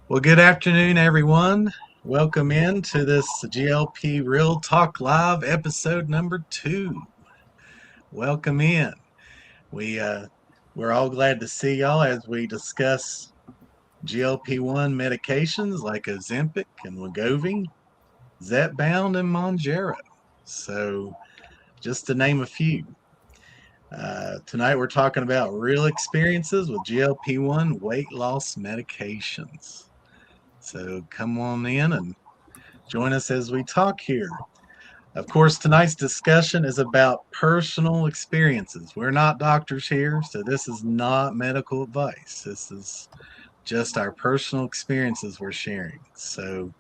Well, good afternoon, everyone. Welcome in to this GLP Real Talk Live episode number 2. Welcome in. We we're all glad to see y'all as we discuss GLP-1 medications like Ozempic and Wegovy, Zepbound, and Mounjaro. So, just to name a few. Tonight we're talking about real experiences with GLP-1 weight loss medications. So come on in and join us as we talk here. Of course, tonight's discussion is about personal experiences. We're not doctors here, so this is not medical advice. This is just our personal experiences we're sharing. So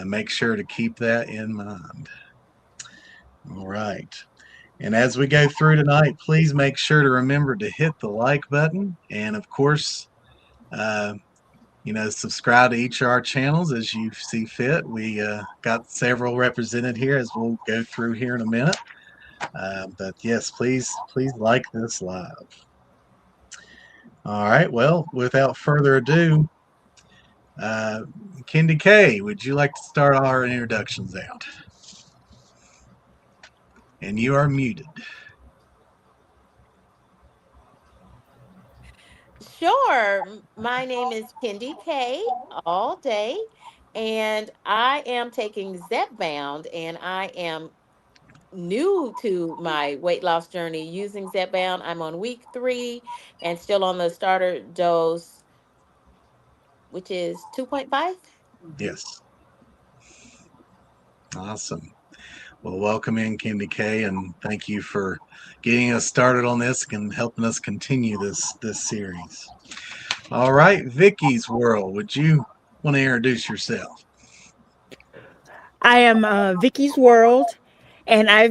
make sure to keep that in mind. All right. And as we go through tonight, please make sure to remember to hit the like button. And of course, uh, subscribe to each of our channels as you see fit. We got several represented here as we'll go through here in a minute. But yes, please like this live. All right. Well, without further ado, Kendi K, would you like to start our introductions out? And you are muted. Sure. My name is Kendi K all day, and I am taking Zepbound, and I am new to my weight loss journey using Zepbound. I'm on week 3 and still on the starter dose, which is 2.5. Yes. Awesome. Well, welcome in, Kendi K, and thank you for getting us started on this and helping us continue this series. All right, Vicky's World, would you want to introduce yourself? I am Vicky's World, and I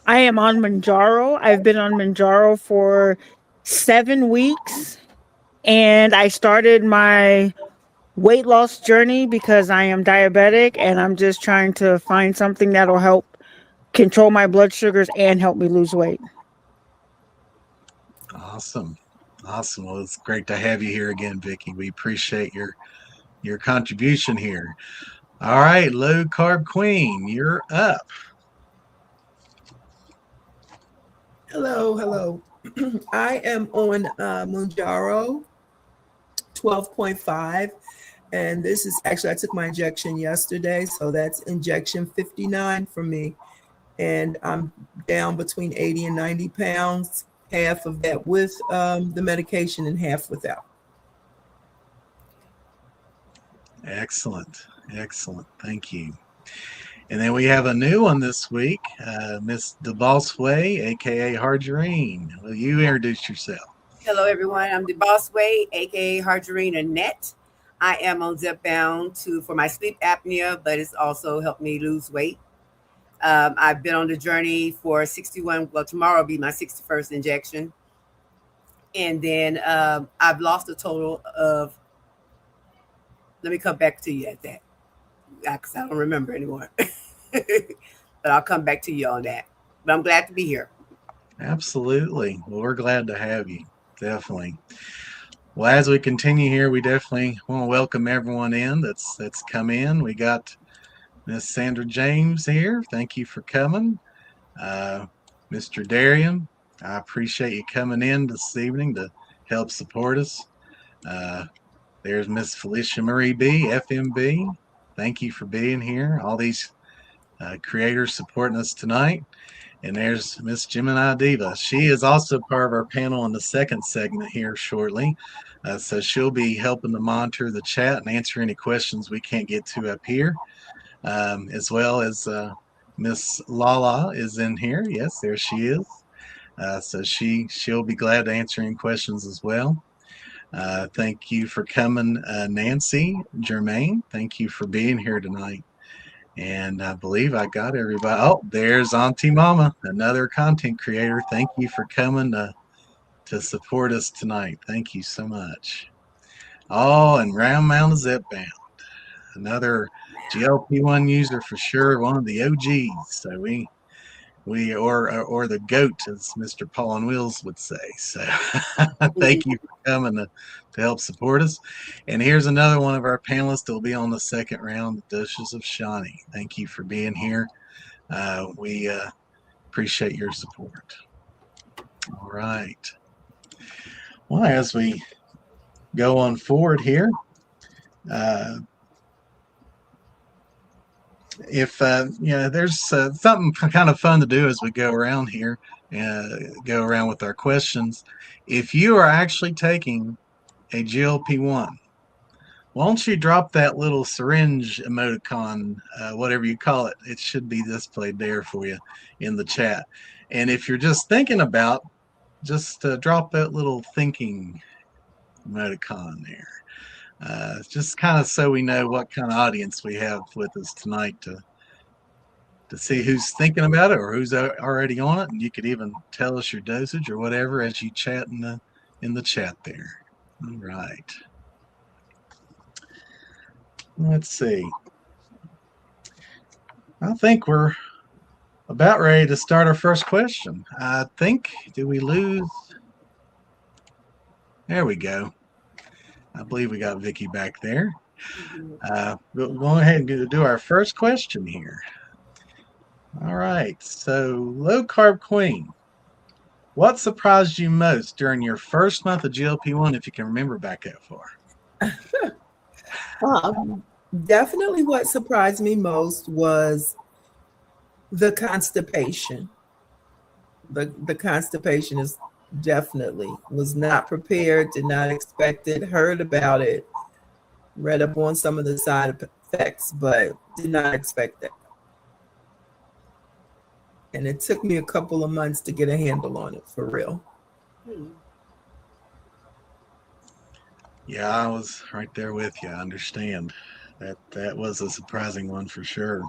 am on Manjaro. I've been on Manjaro for 7 weeks, and I started my weight loss journey because I am diabetic, and I'm just trying to find something that'll help control my blood sugars and help me lose weight. Awesome. Awesome. Well, it's great to have you here again, Vicky. We appreciate your contribution here. All right, Low Carb Queen, you're up. Hello. I am on Mounjaro 12.5, and this is actually, I took my injection yesterday, so that's injection 59 for me, and I'm down between 80 and 90 pounds, half of that with the medication and half without. Excellent. Thank you. And then we have a new one this week, Miss DeBossway, aka Harjarine. Will you introduce yourself? Hello, everyone. I'm the Boss Way, aka Harjarine Annette. I am on Zepbound for my sleep apnea, but it's also helped me lose weight. I've been on the journey for 61. Well, tomorrow will be my 61st injection, and then I've lost a total of. Let me come back to you at that because I don't remember anymore. But I'll come back to you on that. But I'm glad to be here. Absolutely. Well, we're glad to have you. Definitely. Well, as we continue here, we definitely want to welcome everyone in that's come in. We got Miss Sandra James here. Thank you for coming. Mr. Darian, I appreciate you coming in this evening to help support us. There's Miss Felicia Marie B, FMB. Thank you for being here. All these creators supporting us tonight. And there's Miss Gemini Diva. She is also part of our panel in the second segment here shortly. So she'll be helping to monitor the chat and answer any questions we can't get to up here. As well as Miss Lala is in here. Yes, there she is. So she'll be glad to answer any questions as well. Thank you for coming, Nancy Germain. Thank you for being here tonight. And I believe I got everybody. Oh, there's Auntie Mama, another content creator. Thank you for coming to support us tonight. Thank you so much. Oh, and Round Mountain Zepbound, another GLP-1 user for sure, one of the OGs. So we or the goat, as Mr. Paul on Wheels would say. So thank you for coming to help support us. And here's another one of our panelists that will be on the second round, the Duchess of Shawnee. Thank you for being here. We appreciate your support. All right. Well, as we go on forward here, if there's something kind of fun to do as we go around here, go around with our questions. If you are actually taking a GLP-1, why don't you drop that little syringe emoticon, whatever you call it? It should be displayed there for you in the chat. And if you're just thinking about, just drop that little thinking emoticon there. Just kind of so we know what kind of audience we have with us tonight to see who's thinking about it or who's already on it. And you could even tell us your dosage or whatever as you chat in the chat there. All right. Let's see. I think we're about ready to start our first question. I think, did we lose? There we go. I believe we got Vicki back there. We'll go ahead and do our first question here. All right. So, low carb queen, what surprised you most during your first month of GLP-1, if you can remember back that far? Definitely what surprised me most was the constipation. The constipation is definitely was not prepared, did not expect it, heard about it, read up on some of the side effects, but did not expect that. And it took me a couple of months to get a handle on it for real. Yeah, I was right there with you. I understand. That was a surprising one for sure.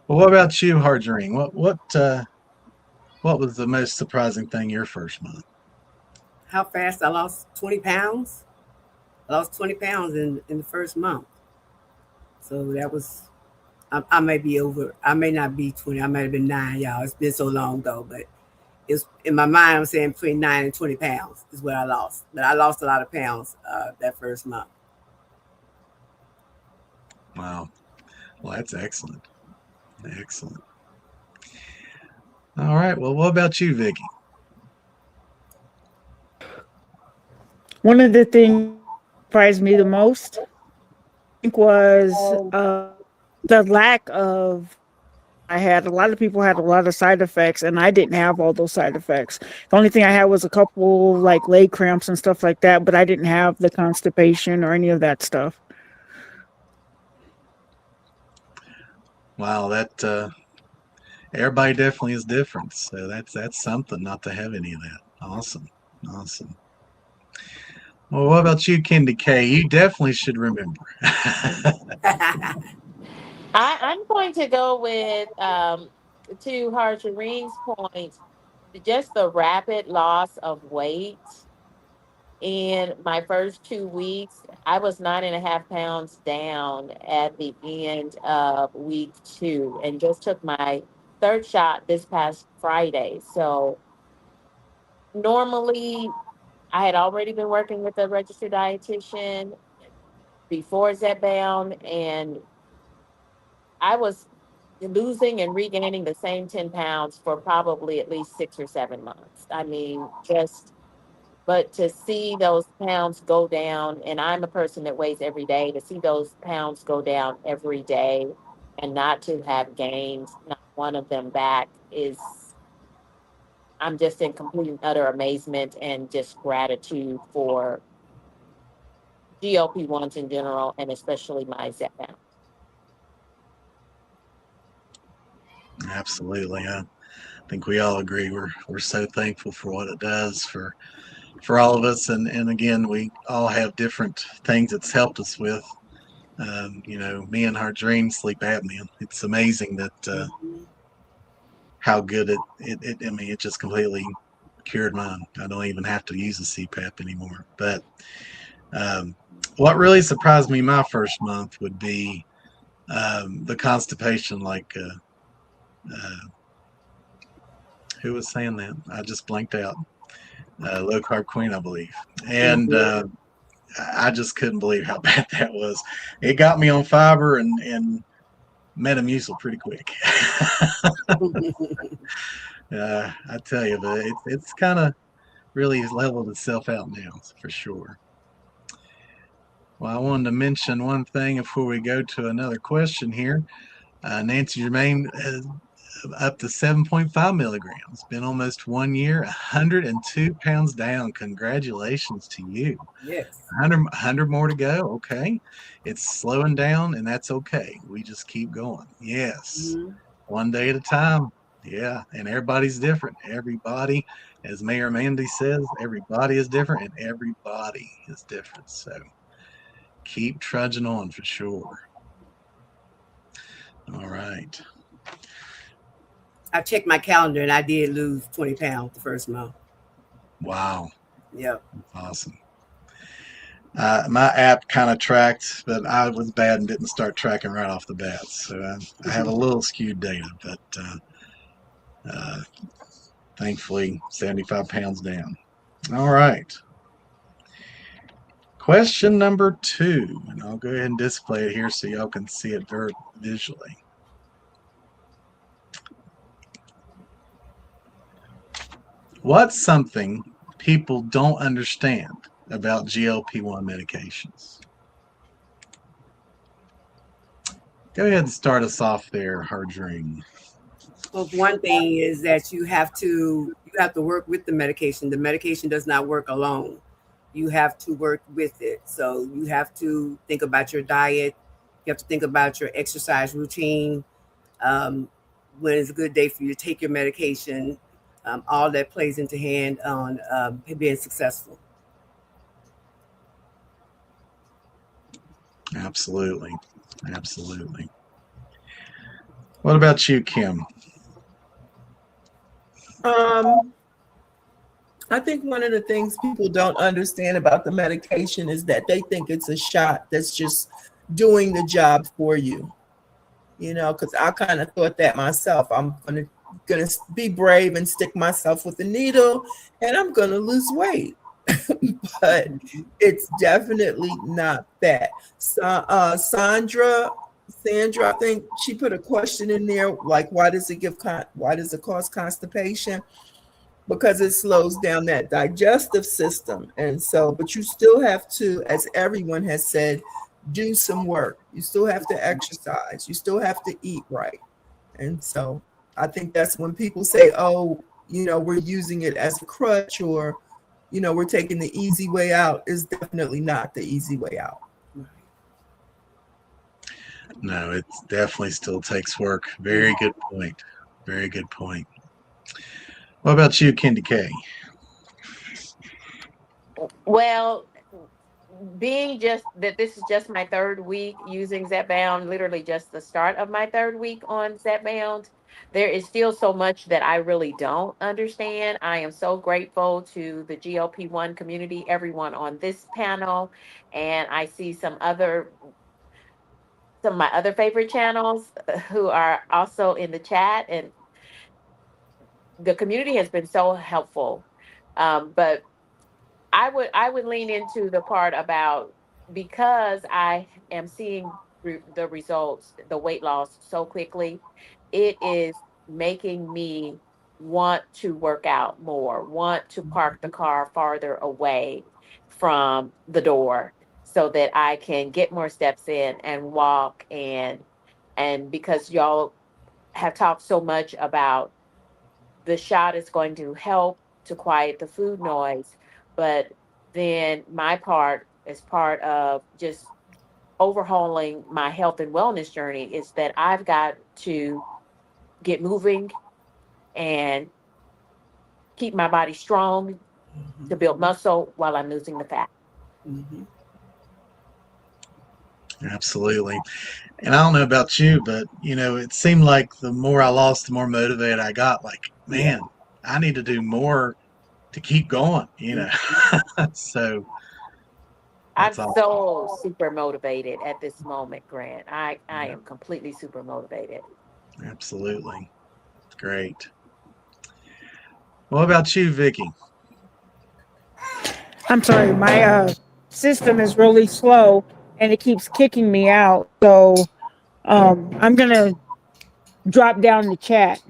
Well, what about you, Harjurine? What was the most surprising thing your first month? How fast I lost 20 pounds. I lost 20 pounds in the first month. So that was, I may be over, I may not be 20, I might have been 9, y'all. It's been so long ago, but it's in my mind, I'm saying between 9 and 20 pounds is what I lost. But I lost a lot of pounds that first month. Wow. Well, that's excellent. Excellent. All right. Well, what about you, Vicki? One of the things that surprised me the most, I think, was the lack of. I had a lot of people had a lot of side effects, and I didn't have all those side effects. The only thing I had was a couple like leg cramps and stuff like that, but I didn't have the constipation or any of that stuff. Wow, that everybody definitely is different. So that's something not to have any of that. Awesome. Awesome. Well, what about you, Kendi K? You definitely should remember. I'm going to go with to Harjarine's point, just the rapid loss of weight. In my first 2 weeks, I was 9.5 pounds down at the end of week 2 and just took my third shot this past Friday. So normally I had already been working with a registered dietitian before Zepbound, and I was losing and regaining the same 10 pounds for probably at least 6 or 7 months. I mean, but to see those pounds go down, and I'm a person that weighs every day, to see those pounds go down every day and not to have gained not one of them back I'm just in complete and utter amazement and just gratitude for GLP-1s in general, and especially my Zepbound. Absolutely. I think we all agree. We're so thankful for what it does for all of us. And again, we all have different things it's helped us with. Me and our dream sleep apnea. It's amazing that how good it just completely cured mine. I don't even have to use a CPAP anymore. But what really surprised me my first month would be the constipation, like Who was saying that? I just blanked out. Low Carb Queen, I believe. And I just couldn't believe how bad that was. It got me on fiber and Metamucil pretty quick. I tell you, but it's kind of really leveled itself out now, for sure. Well, I wanted to mention one thing before we go to another question here. Nancy Germain up to 7.5 milligrams. Been almost 1 year, 102 pounds down. Congratulations to you. Yes. 100 more to go. Okay. It's slowing down, and that's okay. We just keep going. Yes. One day at a time. Yeah. And everybody's different. Everybody, as Mayor Mandy says, everybody is different, and everybody is different. So keep trudging on for sure. All right. I checked my calendar and I did lose 20 pounds the first month. Wow. Yep. Awesome. My app kind of tracked, but I was bad and didn't start tracking right off the bat. So I have a little skewed data, but thankfully 75 pounds down. All right. Question number 2, and I'll go ahead and display it here so y'all can see it visually. What's something people don't understand about GLP-1 medications? Go ahead and start us off there, Hardring. Well, one thing is that you have to work with the medication. The medication does not work alone. You have to work with it. So you have to think about your diet. You have to think about your exercise routine. When is a good day for you to take your medication? All that plays into hand on being successful. Absolutely. Absolutely. What about you, Kim? I think one of the things people don't understand about the medication is that they think it's a shot that's just doing the job for you. You know, because I kind of thought that myself. I'm gonna be brave and stick myself with the needle, and I'm gonna lose weight. But it's definitely not that. So, Sandra, I think she put a question in there like, why does it cause constipation? Because it slows down that digestive system. And so, but you still have to, as everyone has said, do some work. You still have to exercise. You still have to eat right. And so I think that's when people say, oh, you know, we're using it as a crutch, or, you know, we're taking the easy way out. Is definitely not the easy way out. No, it definitely still takes work. Very good point. Very good point. What about you, Kendi K? Well, being just that this is just my 3rd week using Zepbound, literally just the start of my 3rd week on Zepbound, there is still so much that I really don't understand. I am so grateful to the GLP-1 community, everyone on this panel, and I see some of my other favorite channels who are also in the chat, and the community has been so helpful. But I would lean into the part about, because I am seeing the results, the weight loss so quickly, it is making me want to work out more, want to park the car farther away from the door so that I can get more steps in and walk, and because y'all have talked so much about the shot is going to help to quiet the food noise, but then my part, as part of just overhauling my health and wellness journey, is that I've got to get moving and keep my body strong to build muscle while I'm losing the fat. Absolutely. And I don't know about you, but, you know, it seemed like the more I lost, the more motivated I got. Like, man, I need to do more to keep going, you know. So I'm that's awesome. so super motivated at this moment, Grant. I am completely super motivated. Absolutely. Great. What about you, Vicky? I'm sorry, my system is really slow and it keeps kicking me out. So I'm gonna drop down the chat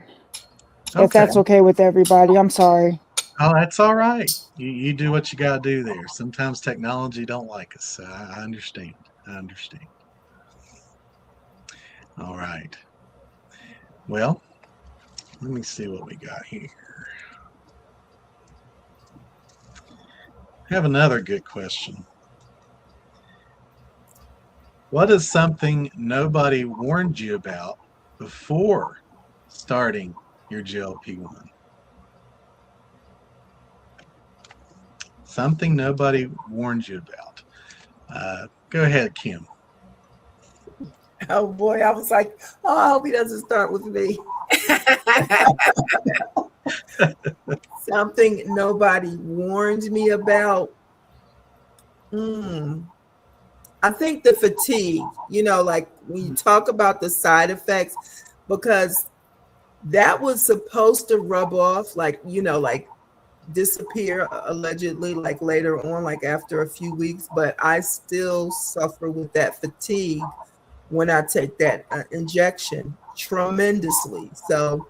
if Okay. that's okay with everybody. I'm sorry. Oh, that's all right. You do what you got to do there. Sometimes technology don't like us. So I understand. I understand. All right. Well, let me see what we got here. I have another good question. What is something nobody warned you about before starting your GLP-1? Something nobody warned you about. Go ahead, Kim. Oh boy, I was like, oh, I hope he doesn't start with me. Something nobody warned me about. Hmm. I think the fatigue, like when you talk about the side effects, because that was supposed to rub off, like, like disappear allegedly, like later on, like after a few weeks, but I still suffer with that fatigue when I take that injection tremendously. So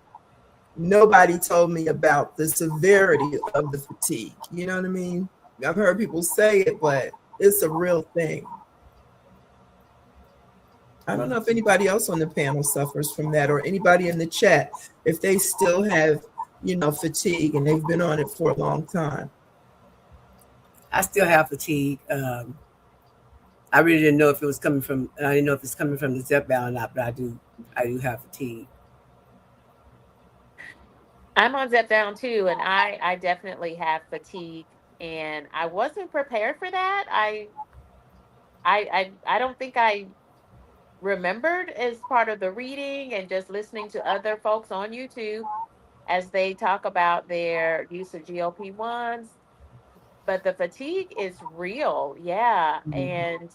nobody told me about the severity of the fatigue. You know what I mean? I've heard people say it, but it's a real thing. I don't know if anybody else on the panel suffers from that, or anybody in the chat, if they still have, fatigue and they've been on it for a long time. I still have fatigue. I really didn't know if it was coming from. I didn't know if it's coming from the Zepbound or not, but I do. I do have fatigue. I'm on Zepbound too, and I definitely have fatigue, and I wasn't prepared for that. I don't think I remembered as part of the reading and just listening to other folks on YouTube as they talk about their use of GLP-1s. But the fatigue is real, yeah, Mhm.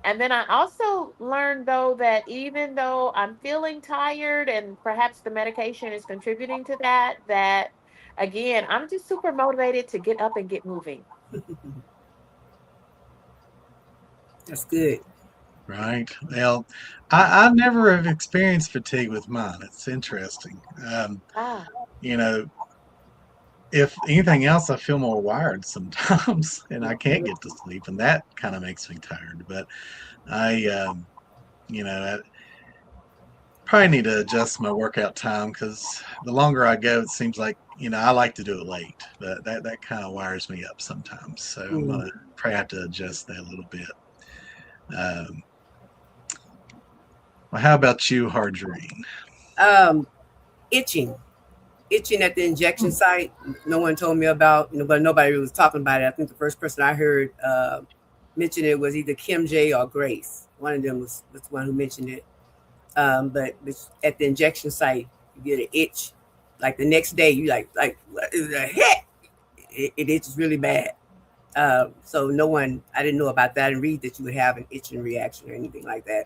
and then I also learned though that even though I'm feeling tired and perhaps the medication is contributing to that, that again, I'm just super motivated to get up and get moving. That's good. Right. Well, I never have experienced fatigue with mine. It's interesting. Ah, You know, if anything else, I feel more wired sometimes, and I can't get to sleep, and that kind of makes me tired. But I, I probably need to adjust my workout time because the longer I go, it seems like I like to do it late, but that kind of wires me up sometimes. So I'm Mm. gonna probably have to adjust that a little bit. Um, well, how about you, Hardraine? Um, itching, itching at the injection site. No one told me about. But nobody was talking about it. I think the first person I heard mention it was either Kim J or Grace. One of them was the one who mentioned it. But it's at the injection site, you get an itch. Like the next day, you like what is the heck? It itches really bad. So no one, I didn't know about that and read that you would have an itching reaction or anything like that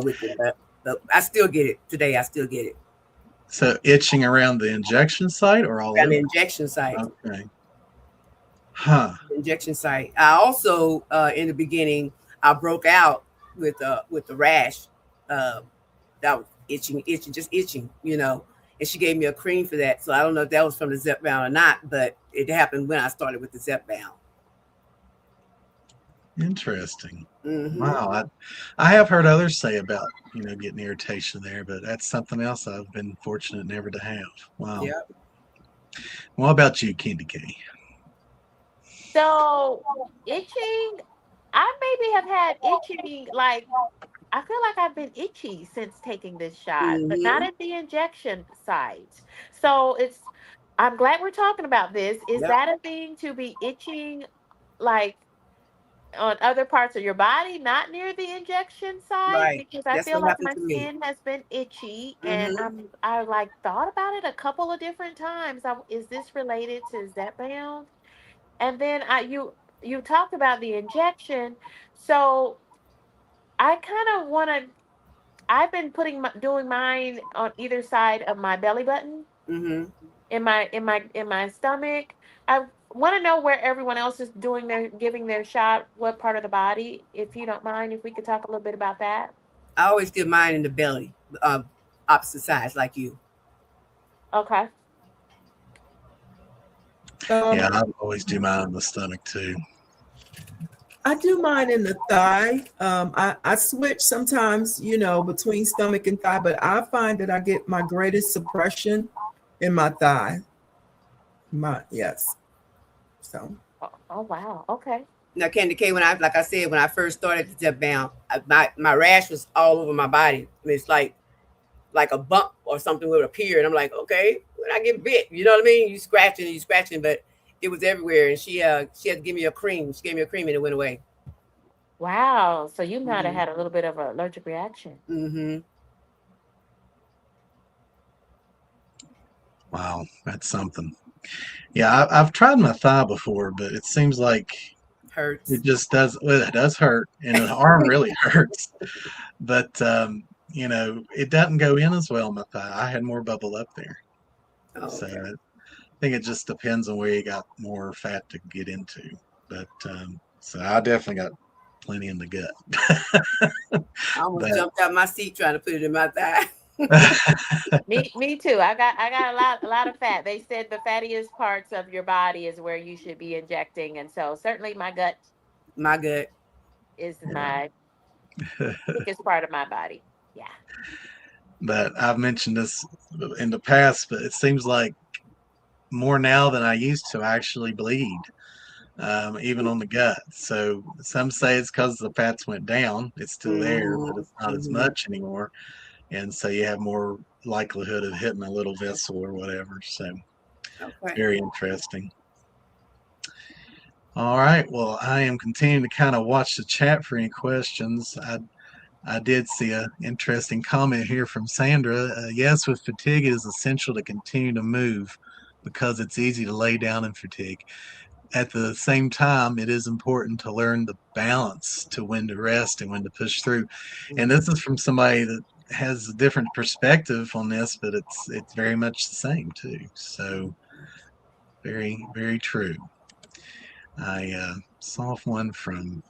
with it. But I still get it today. I still get it So itching around the injection site or all around the over? injection site. Okay. Huh. Injection site. I also in the beginning I broke out with the rash. Uh, that was itching, just itching, And she gave me a cream for that. So I don't know if that was from the Zepbound or not, but it happened when I started with the Zepbound. Interesting. Mm-hmm. Wow. I have heard others say about, getting irritation there, but that's something else I've been fortunate never to have. Wow. Yeah. What about you, Candy K? so itching, I maybe have had itching like I feel like I've been itchy since taking this shot, but not Mm-hmm. at the injection site. So I'm glad we're talking about this. Is Yep. that a thing to be itching like on other parts of your body, not near the injection site? Right. Because I That's feel what like happened my to me. skin has been itchy and Mm-hmm. I like thought about it a couple of different times. Is this related to Zepbound? And then you talked about the injection. So I kind of want to I've been doing mine on either side of my belly button. Mm-hmm. in my stomach. I want to know where everyone else is giving their shot, what part of the body, if you don't mind, if we could talk a little bit about that. I always give mine in the belly, opposite sides, like you. Okay. Yeah, Um, I always do mine in the stomach too. I do mine in the thigh. I switch sometimes, between stomach and thigh, but I find that I get my greatest suppression in my thigh. Yes. So Oh, wow. Okay. Now, Candy K, like I said, when I first started the Zepbound, my rash was all over my body. I mean, it's like a bump or something would appear, and I'm like, okay, when I get bit, you know what I mean? You scratching, but it was everywhere. And she had to give me a cream. She gave me a cream, and it went away. Wow. So you might have Mm-hmm. had a little bit of an allergic reaction. Mm-hmm. Wow, that's something. Yeah, I've tried my thigh before, but it seems like Hurts. it just does. Well, it does hurt, and the arm really hurts. But it doesn't go in as well in my thigh. I had more bubble up there, Oh, so okay. I think it just depends on where you got more fat to get into. But so I definitely got plenty in the gut. I almost But jumped out my seat trying to put it in my thigh. Me too. I got a lot of fat. They said the fattiest parts of your body is where you should be injecting, and so certainly my gut My gut. is yeah. my thickest part of my body. Yeah. But I've mentioned this in the past, but it seems like more now than I used to actually bleed, even on the gut. So some say it's because the fats went down. It's still there, but it's not as Mm-hmm. much anymore. And so you have more likelihood of hitting a little vessel or whatever. So Okay. very interesting. All right. Well, I am continuing to kind of watch the chat for any questions. I did see an interesting comment here from Sandra. Yes, with fatigue, it is essential to continue to move because it's easy to lay down in fatigue. At the same time, it is important to learn the balance to when to rest and when to push through. And this is from somebody that has a different perspective on this, but it's very much the same too. So very, very true. I saw one from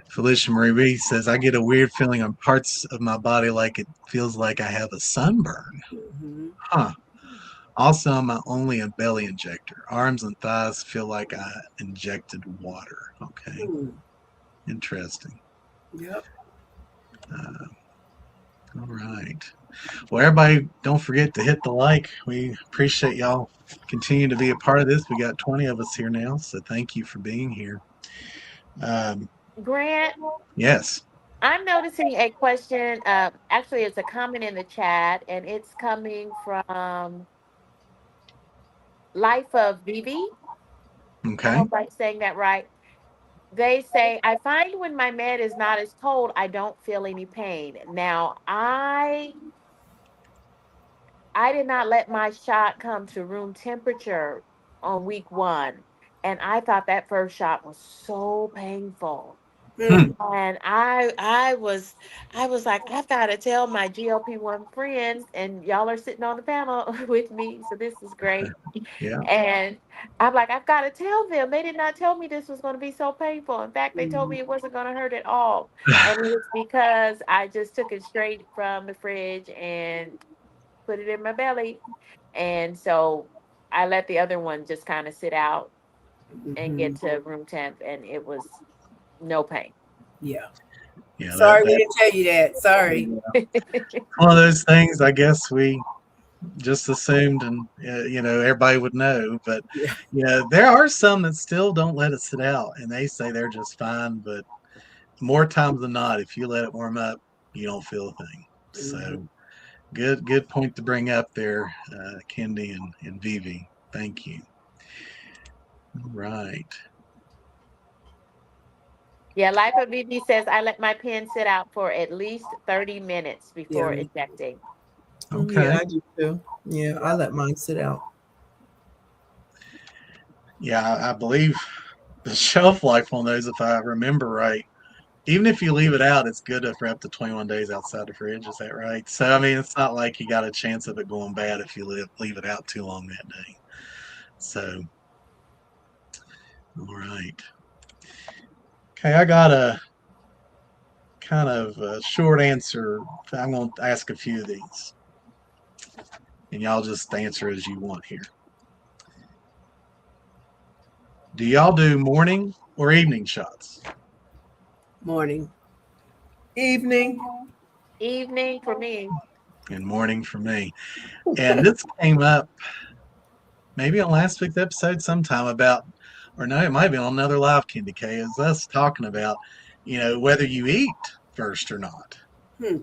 Felicia Marie Reed says, I get a weird feeling on parts of my body like it feels like I have a sunburn. Mm-hmm. Huh. Also, I'm only a belly injector. Arms and thighs feel like I injected water. Okay. Mm. Interesting. Yep. Uh, all right. Well, everybody, don't forget to hit the like. We appreciate y'all continue to be a part of this. We got 20 of us here now, so thank you for being here. Grant, Yes. I'm noticing a question. Actually, it's a comment in the chat, and it's coming from Life of Vivi. I Okay. hope I'm saying that right. They say, I find when my med is not as cold, I don't feel any pain. Now, I did not let my shot come to room temperature on week 1, and I thought that first shot was so painful. Mm. Hmm. And I was like, I've got to tell my GLP-1 friends, and y'all are sitting on the panel with me, so this is great. Yeah. And I'm like, I've got to tell them. They did not tell me this was going to be so painful. In fact, they told Mm. me it wasn't going to hurt at all. And it was because I just took it straight from the fridge and put it in my belly. And so I let the other one just kind of sit out and Mm-hmm. get to room temp, and it was no pain. Yeah. Yeah. Sorry, we didn't tell you that. Sorry. One of those things. I guess we just assumed, and everybody would know. But Yeah. yeah, there are some that still don't let it sit out, and they say they're just fine. But more times than not, if you let it warm up, you don't feel a thing. Mm-hmm. So good point to bring up there, Kendi and Vivi. Thank you. All right. Yeah, Life of BB says I let my pen sit out for at least 30 minutes Yeah. before injecting. yeah, Okay. I do too. Yeah, I let mine sit out. Yeah, I believe the shelf life on those, if I remember right, even if you leave it out, it's good for up to 21 days outside the fridge. Is that right? So, I mean, it's not like you got a chance of it going bad if you leave it out too long that day. So, all right. Okay, I got a kind of a short answer. I'm going to ask a few of these, and y'all just answer as you want here. Do y'all do morning or evening shots? Morning. Evening. Evening for me. And morning for me. And this came up maybe on last week's episode sometime about, or no, it might be on another live, Candy K, is us talking about, whether you eat first or not. Hmm.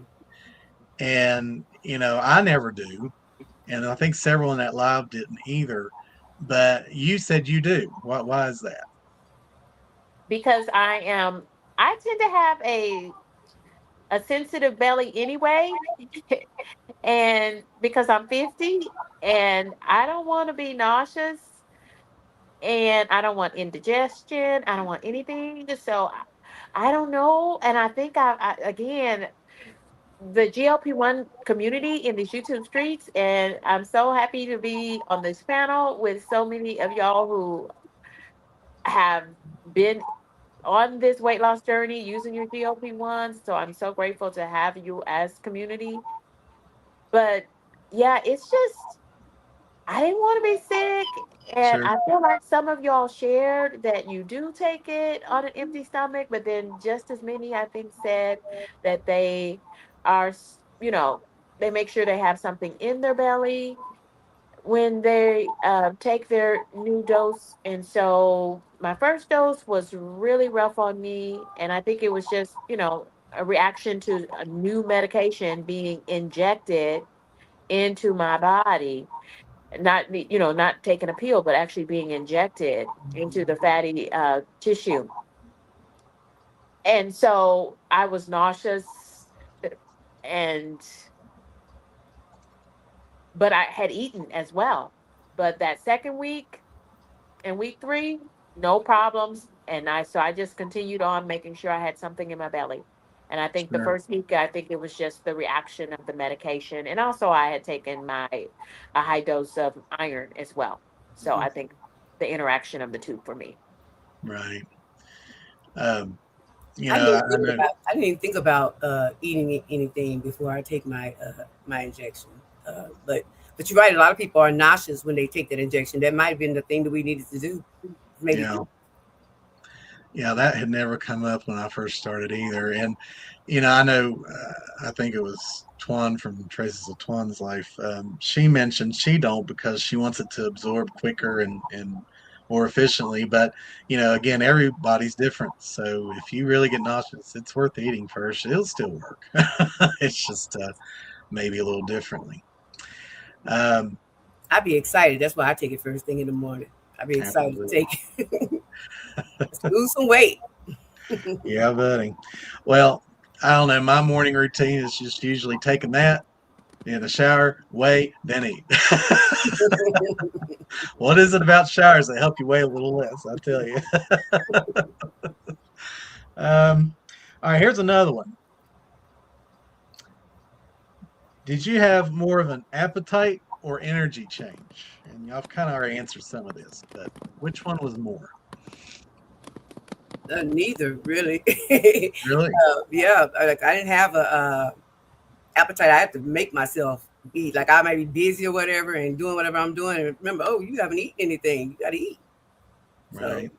And, I never do. And I think several in that live didn't either. But you said you do. Why is that? Because I tend to have a sensitive belly anyway. And because I'm 50 and I don't want to be nauseous and I don't want indigestion, I don't want anything. So I don't know. And I think again, the GLP-1 community in these YouTube streets, and I'm so happy to be on this panel with so many of y'all who have been on this weight loss journey using your GLP-1. So I'm so grateful to have you as community. But yeah, it's just I didn't want to be sick. And Sure. I feel like some of y'all shared that you do take it on an empty stomach, but then just as many, I think, said that they are, they make sure they have something in their belly when they take their new dose. And so my first dose was really rough on me. And I think it was just, a reaction to a new medication being injected into my body, not taking a pill, but actually being injected into the fatty tissue. And so I was nauseous, and but I had eaten as well. But that second week and week 3, no problems. And I just continued on making sure I had something in my belly. And I think the Sure. first week, I think it was just the reaction of the medication. And also I had taken a high dose of iron as well. So I think the interaction of the two for me. Right. Um, I didn't I think know. about I didn't think about eating anything before I take my injection. But you're right. A lot of people are nauseous when they take that injection. That might have been the thing that we needed to do. Maybe. Yeah. Yeah, that had never come up when I first started either. And, I know, I think it was Twan from Traces of Twan's Life. She mentioned she don't because she wants it to absorb quicker and more efficiently. But, again, everybody's different. So if you really get nauseous, it's worth eating first. It'll still work. It's just maybe a little differently. Um, I'd be excited. That's why I take it first thing in the morning. I'd be excited to absolutely. take it. Lose some weight. Yeah, buddy. Well, I don't know. My morning routine is just usually taking that in the shower, weigh, then eat. What is it about showers that help you weigh a little less? I tell you. Um, all right, here's another one. Did you have more of an appetite or energy change? And y'all kind of already answered some of this, but which one was more? Neither really. Really? Yeah, like I didn't have a appetite. I have to make myself eat. Like I might be busy or whatever and doing whatever I'm doing. And remember, oh, you haven't eaten anything. You got to eat. So Right.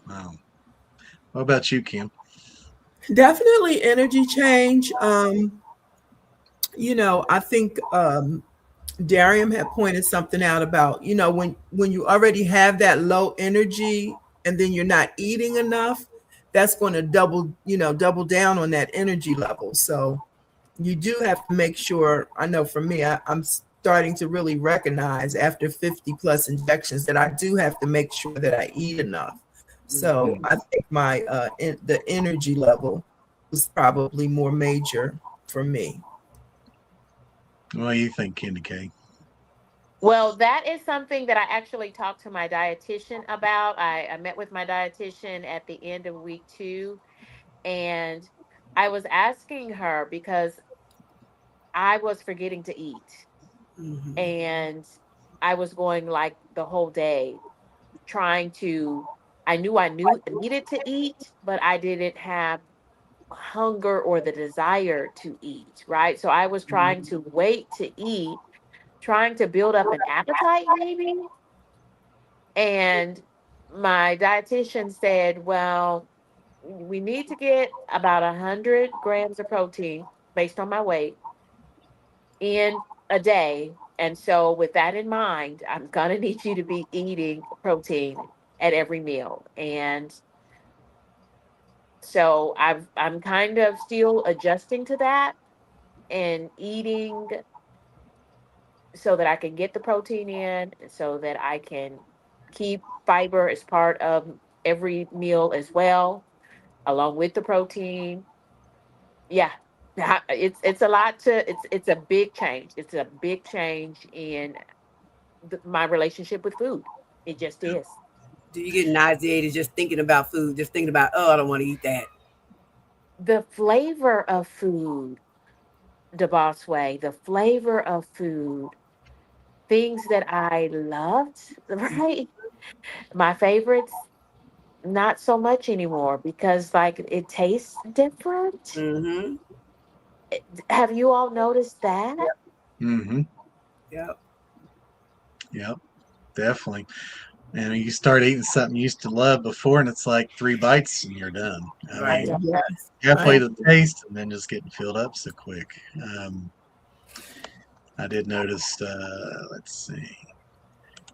Wow. What about you, Kim? Definitely energy change. I think Darium had pointed something out about, when you already have that low energy and then you're not eating enough, that's going to double down on that energy level. So you do have to make sure, I know for me, I'm starting to really recognize after 50 plus injections that I do have to make sure that I eat enough. So I think the energy level was probably more major for me. What do you think, Candy K? Well, that is something that I actually talked to my dietitian about. I met with my dietitian at the end of week 2, And I was asking her because I was forgetting to eat. Mm-hmm. And I was going like the whole day trying to, I knew I needed to eat, but I didn't have hunger or the desire to eat, right? So I was trying to wait to eat, trying to build up an appetite maybe. And my dietitian said, well, we need to get about 100 grams of protein based on my weight in a day. And so, with that in mind, I'm going to need you to be eating protein at every meal. And so, I'm kind of still adjusting to that and eating so that I can get the protein in, so that I can keep fiber as part of every meal as well, along with the protein. Yeah. It's a lot to it's a big change. It's a big change in my relationship with food. It just is. Do you get nauseated just thinking about food? Just thinking about, oh, I don't want to eat that. The flavor of food, the boss way, the flavor of food, things that I loved, right? My favorites, not so much anymore because like it tastes different. Mm-hmm. Have you all noticed that? Yep. Mm-hmm. Yep. Yep. Definitely. And you start eating something you used to love before, and it's like 3 bites and you're done. I I Right. mean, don't. Yes. halfway I to the taste, and then just getting filled up so quick. Um, I did notice. Let's see.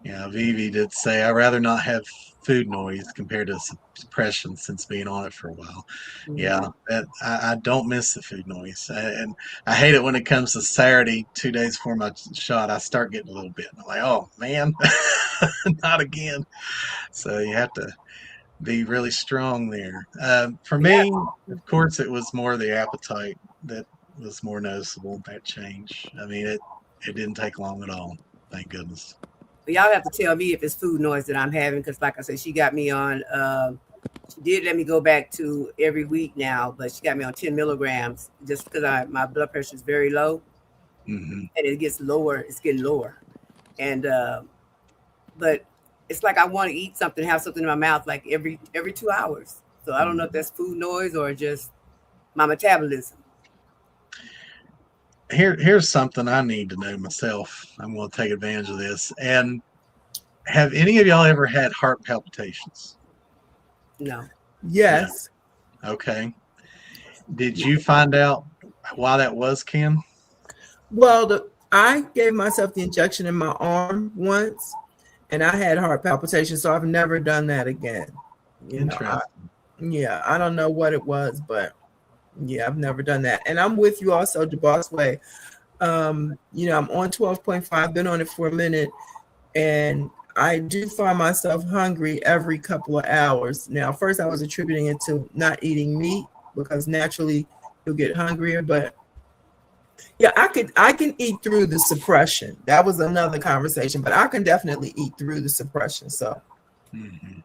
Yeah, Vivi did say, I'd rather not have food noise compared to suppression since being on it for a while. Mm-hmm. Yeah, I don't miss the food noise. And I hate it when it comes to Saturday, 2 days before my shot. I start getting a little bit. I'm like, oh, man, not again. So you have to be really strong there. For Yeah. me, of course, it was more the appetite that was more noticeable, that change. I mean, it didn't take long at all. Thank goodness. But y'all have to tell me if it's food noise that I'm having, because, like I said, she got me on. She did let me go back to every week now, but she got me on 10 milligrams just because my blood pressure is very low, Hmm. and it gets lower. It's getting lower, and but it's like I want to eat something, have something in my mouth like every 2 hours. So I don't know if that's food noise or just my metabolism. Here's something I need to know myself. I'm going to take advantage of this. And have any of y'all ever had heart palpitations? No. No. yes. Okay. Did you find out why that was, Ken? Well, I gave myself the injection in my arm once, and I had heart palpitations, so I've never done that again. You know, Interesting. yeah, I don't know what it was, but yeah, I've never done that. And I'm with you also, the boss way. I'm on 12.5, been on it for a minute, and I do find myself hungry every couple of hours. Now, first I was attributing it to not eating meat because naturally you'll get hungrier, but yeah, I can eat through the suppression. That was another conversation, but I can definitely eat through the suppression. So Hmm.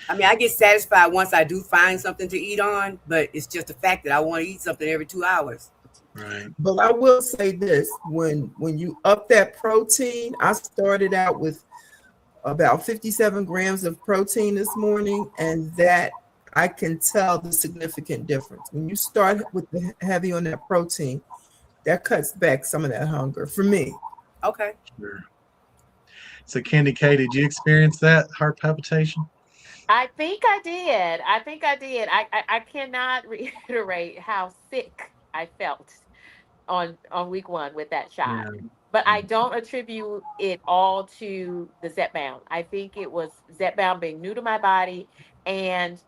I mean, I get satisfied once I do find something to eat on, but it's just the fact that I want to eat something every 2 hours. Right. but I will say this, when you up that protein, I started out with about 57 grams of protein this morning, and that I can tell the significant difference. When you start with the heavy on that protein, that cuts back some of that hunger for me. Okay. Sure. So, Candy K, did you experience that heart palpitation? I think I did. I think I did. I cannot reiterate how sick I felt on week one with that shot. Yeah. But I don't attribute it all to the Zepbound. I think it was Zepbound being new to my body, and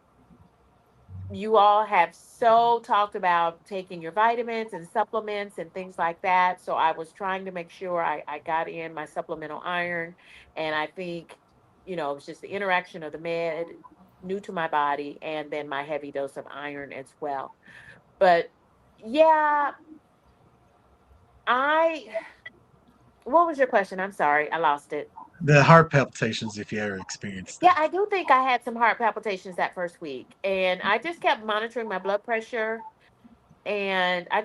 you all have so talked about taking your vitamins and supplements and things like that. So I was trying to make sure I got in my supplemental iron. And I think, it was just the interaction of the med new to my body and then my heavy dose of iron as well. But yeah, I, what was your question? I'm sorry, I lost it. The heart palpitations, if you ever experienced Yeah, that. I do think I had some heart palpitations that first week, and I just kept monitoring my blood pressure, and I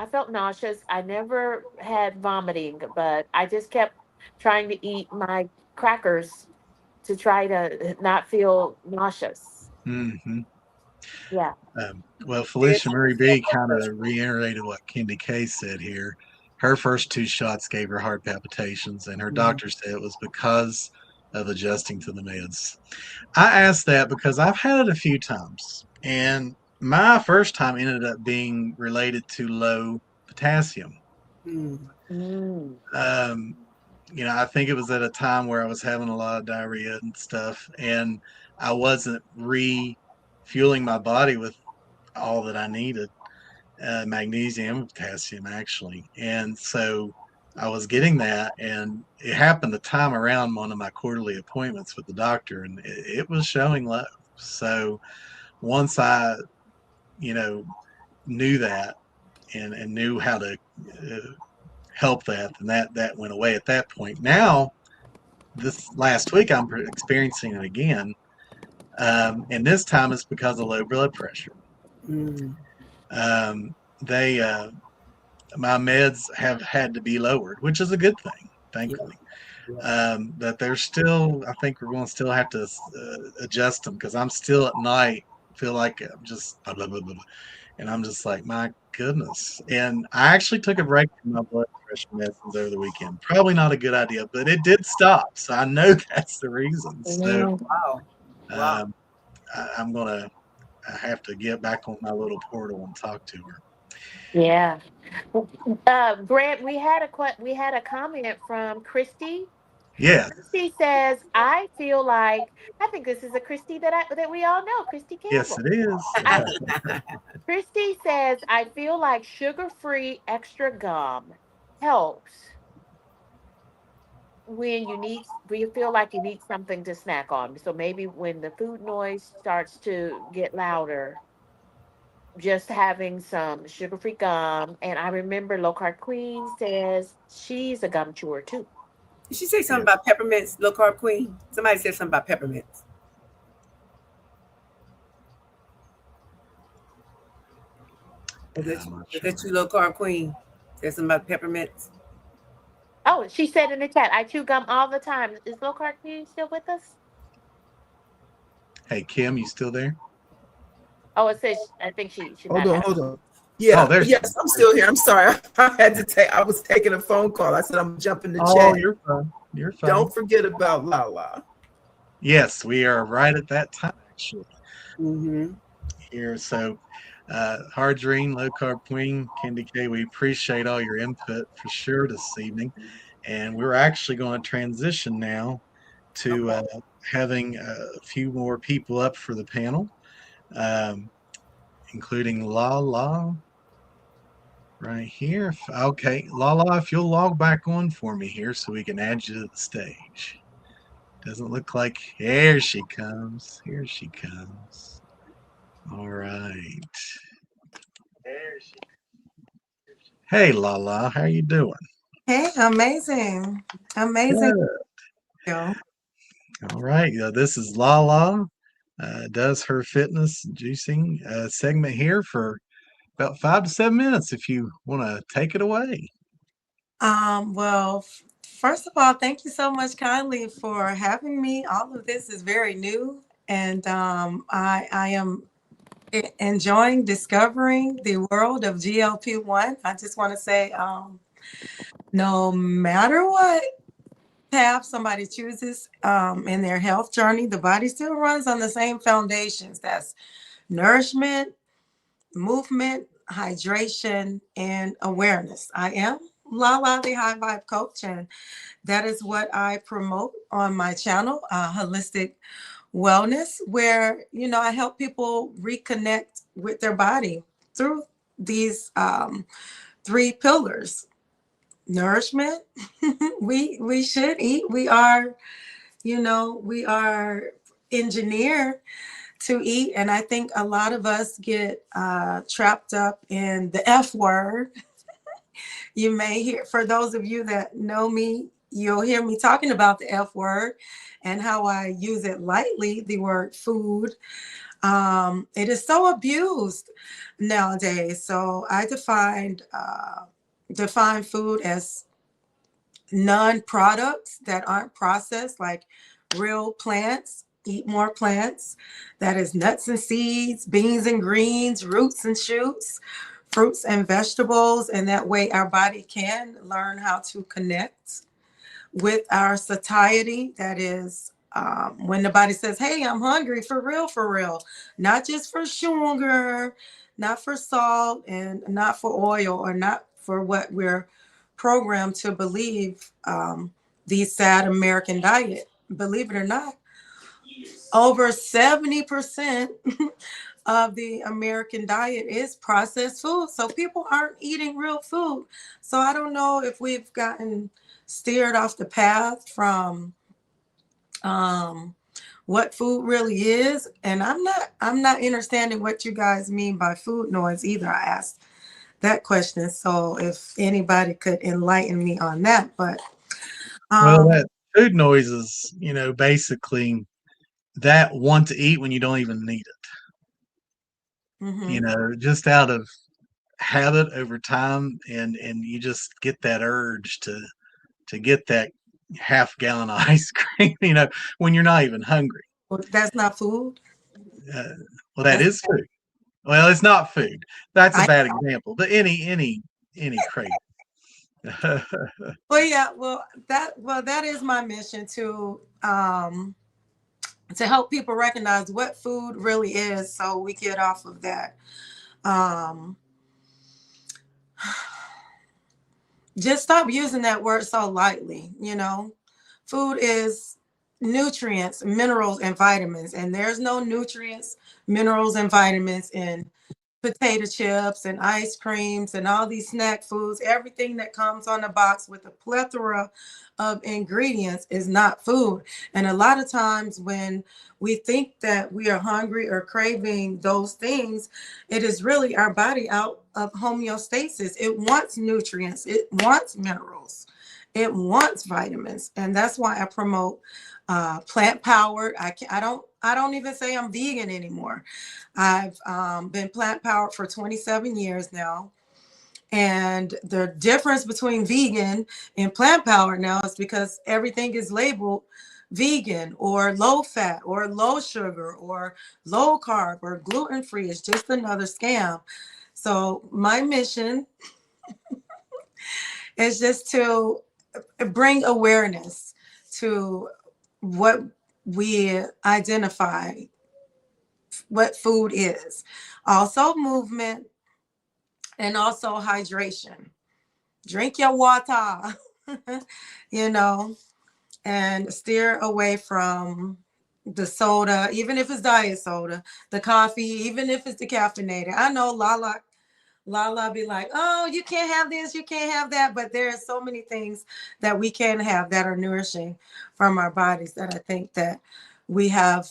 felt nauseous. I never had vomiting, but I just kept trying to eat my crackers to try to not feel nauseous. Hmm. Yeah. Well, Did Felicia Murray B kind of reiterated what Kendi K said here. Her first two shots gave her heart palpitations, and her Mhm. doctor said it was because of adjusting to the meds. I asked that because I've had it a few times, and my first time ended up being related to low potassium. Mm. Mm. Um, I think it was at a time where I was having a lot of diarrhea and stuff, and I wasn't refueling my body with all that I needed, magnesium and potassium actually. And so I was getting that, and it happened the time around one of my quarterly appointments with the doctor, and it was showing low. So once I, you know, knew that and knew how to help that, and that went away at that point. Now, this last week, I'm experiencing it again, and this time it's because of low blood pressure. Mm. Um, they My meds have had to be lowered, which is a good thing, Yeah. thankfully. Yeah. But they're still, I think we're going to still have to adjust them because I'm still at night feel like I'm just blah, blah, blah, blah, blah. And I'm just like, my goodness. And I actually took a break from my blood pressure medicines over the weekend. Probably not a good idea, but it did stop. So I know that's the reason. So Mm. Wow. Wow. um, I'm going to have to get back on my little portal and talk to her. Yeah. Grant, we had a comment from Christy. Yeah. Christy says, "I feel like I think this is a Christy that we all know, Christy Yes, Campbell. it is. I Christy says, I feel like sugar-free extra gum helps when you feel like you need something to snack on. So maybe when the food noise starts to get louder, just having some sugar-free gum. And I remember Low Carb Queen says she's a gum chewer too. Did she say something Yeah. about peppermints, low carb queen? Somebody said something about peppermints. Is that I'm not is sure. that you, low carb queen? Said something about peppermints. Oh, she said in the chat, I chew gum all the time. Is Low Carb Queen still with us? Hey, Kim, you still there? Oh, it says I think she Hold might on, have. hold on. Oh, Yeah, there's. yes, I'm still here. I'm sorry. I had to take. I was taking a phone call. I said I'm jumping the Oh, chat. you're fine. You're fine. Don't forget about Lala. Yes, we are right at that time actually Mm-hmm. here. So, Hardreen, Low Carb Queen, Candy K, we appreciate all your input for sure this evening. And we're actually going to transition now to Okay. having a few more people up for the panel, um, including La La right here. Okay, La La, if you'll log back on for me here so we can add you to the stage. Doesn't look like. Here she comes. Here she comes. All right. There she. Hey, Lala, how you doing? Hey, amazing. Amazing. Good. You. All right. This is Lala. Does her fitness juicing segment here for about 5 to 7 minutes. If you want to take it away. First of all, thank you so much kindly for having me. All of this is very new, and I am enjoying discovering the world of GLP-1. I just want to say, no matter what path somebody chooses in their health journey, the body still runs on the same foundations. That's nourishment, movement, hydration, and awareness. I am Lala, the High Vibe Coach, and that is what I promote on my channel, Holistic Wellness, where I help people reconnect with their body through these three pillars: nourishment. We should eat. We are engineered to eat. And I think a lot of us get trapped up in the F word. You may hear, for those of you that know me, you'll hear me talking about the F word and how I use it lightly, the word food. It is so abused nowadays. So I define food as non-products that aren't processed, like real plants. Eat more plants. That is nuts and seeds, beans and greens, roots and shoots, fruits and vegetables. And that way our body can learn how to connect with our satiety. That is when the body says, hey, I'm hungry, for real, not just for sugar, not for salt, and not for oil, or not for what we're programmed to believe, the sad American diet. Believe it or not, over 70% of the American diet is processed food. So people aren't eating real food. So I don't know if we've gotten steered off the path from what food really is. And I'm not understanding what you guys mean by food noise either. I asked that question. So if anybody could enlighten me on that. But Well, that food noise is, basically that want to eat when you don't even need it. mhm. Just out of habit over time, and you just get that urge to get that half gallon of ice cream, when you're not even hungry. Well, that's not food. Uh, well, that That's is food. Well, it's not food. That's a I bad example, but any craving. well yeah, that is my mission to help people recognize what food really is, so we get off of that. Um just stop using that word so lightly. Food is nutrients, minerals, and vitamins, and there's no nutrients, minerals, and vitamins in potato chips and ice creams and all these snack foods. Everything that comes on the box with a plethora of ingredients is not food. And a lot of times when we think that we are hungry or craving those things, it is really our body out of homeostasis. It wants nutrients, it wants minerals, it wants vitamins. And that's why I promote plant powered. I don't even say I'm vegan anymore. I've been plant powered for 27 years now. And the difference between vegan and plant powered now is because everything is labeled vegan or low fat or low sugar or low carb or gluten free. It's just another scam. So my mission is just to bring awareness to what we identify what food is. Also movement, and also hydration. Drink your water, you know, and steer away from the soda, even if it's diet soda, the coffee, even if it's decaffeinated. I know Lala be like, oh, you can't have this, you can't have that. But there are so many things that we can have that are nourishing from our bodies, that I think that we have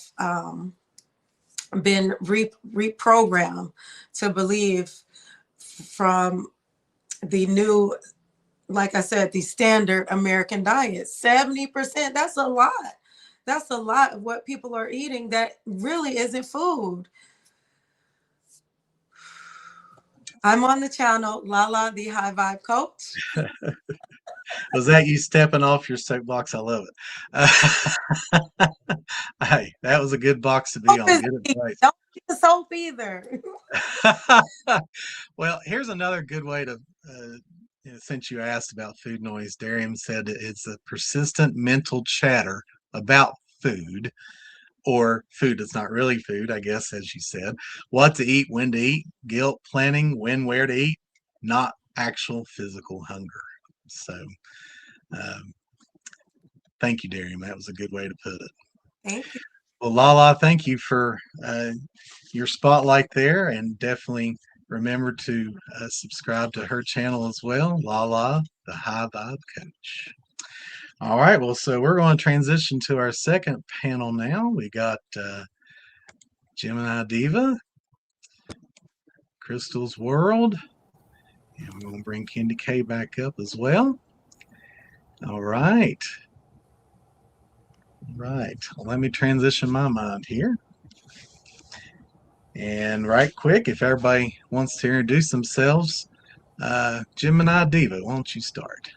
been reprogrammed to believe from the new, like I said, the standard American diet. 70%, that's a lot. That's a lot of what people are eating that really isn't food. I'm on the channel Lala, the High Vibe Coach. Was that you stepping off your soapbox? I love it. Hey, that was a good box to be on. Good advice. Don't get the soap either. Well, here's another good way to, since you asked about food noise, Darian said it's a persistent mental chatter about food, or food that's not really food, I guess, as you said. What to eat, when to eat, guilt, planning, when, where to eat, not actual physical hunger. So, um, thank you, Darian. That was a good way to put it. Thank you. Well, Lala, thank you for your spotlight there, and definitely remember to subscribe to her channel as well, Lala, the High Vibe Coach. All right, well, so we're going to transition to our second panel now. We got Gemini Diva, Crystal's World, and we're going to bring Candy K back up as well. All right. Right. Well, let me transition my mind here. And right quick, if everybody wants to introduce themselves, Gemini Diva, why don't you start?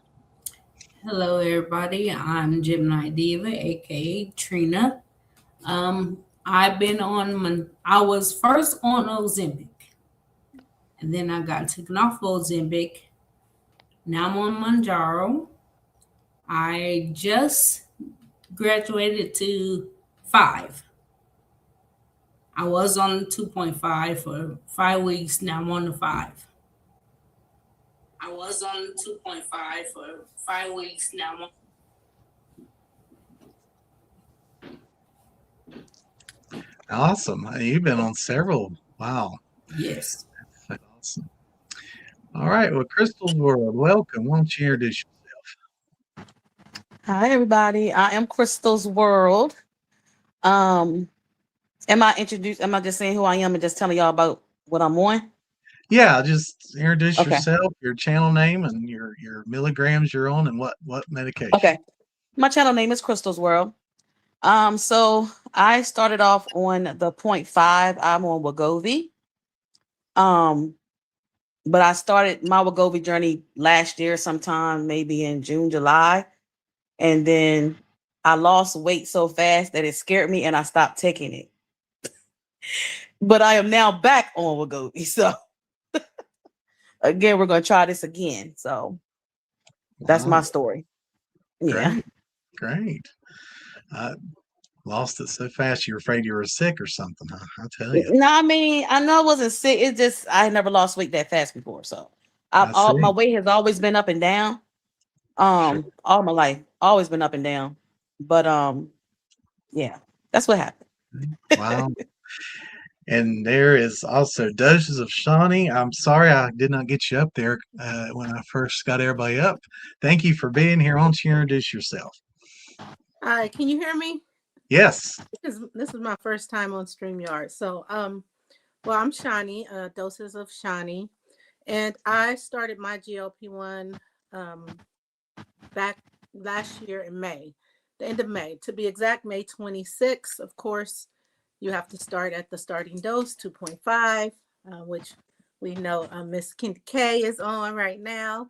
Hello, everybody. I'm Gemini Diva, aka Trina. I was first on Ozempic, and then I got taken off Ozempic. Now I'm on Manjaro. I just graduated to 5. I was on 2.5 for 5 weeks. Now I'm on the 5. I was on 2.5 for 5 weeks. Now I'm on. Awesome. You've been on several. Wow. Yes. That's awesome. All right. Well, Crystal's World, welcome. Why don't you introduce yourself? Hi, everybody. I am Crystal's World. Am I just saying who I am and just telling y'all about what I'm on? Yeah, just introduce Okay. yourself, your channel name, and your milligrams you're on, and what medication. Okay. My channel name is Crystal's World. So I started off on the 0.5. I'm on Wegovy. But I started my Wegovy journey last year, sometime maybe in June, July. And then I lost weight so fast that it scared me and I stopped taking it. But I am now back on Wegovy. So again, we're going to try this again. So that's my Wow. story. Yeah. Great. Lost it so fast you were afraid you were sick or something, huh? I tell you. No, I mean, I know I wasn't sick. It's just I never lost weight that fast before. So I see. my weight has always been up and down. Sure. All my life, always been up and down. But yeah, that's what happened. Wow. And there is also Doses of Shawnee. I'm sorry I did not get you up there when I first got everybody up. Thank you for being here. Why don't you introduce yourself? Hi, can you hear me? Yes. This is my first time on StreamYard. So, well, I'm Shawnee, Doses of Shawnee, and I started my GLP-1 back last year in May, the end of May. To be exact, May 26th. Of course, you have to start at the starting dose, 2.5, which we know Miss Kendi K is on right now.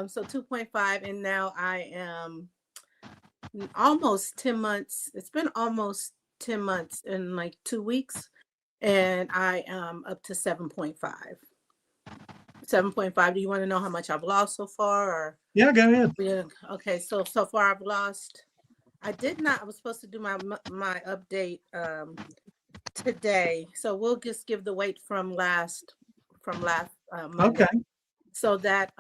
So 2.5, and now I am almost 10 months. It's been almost 10 months in like 2 weeks, and I am up to 7.5. 7.5. Do you want to know how much I've lost so far? Or Yeah, go ahead. yeah, okay. So far I've lost. I was supposed to do my update today. So we'll just give the weight from last Monday. Okay. So that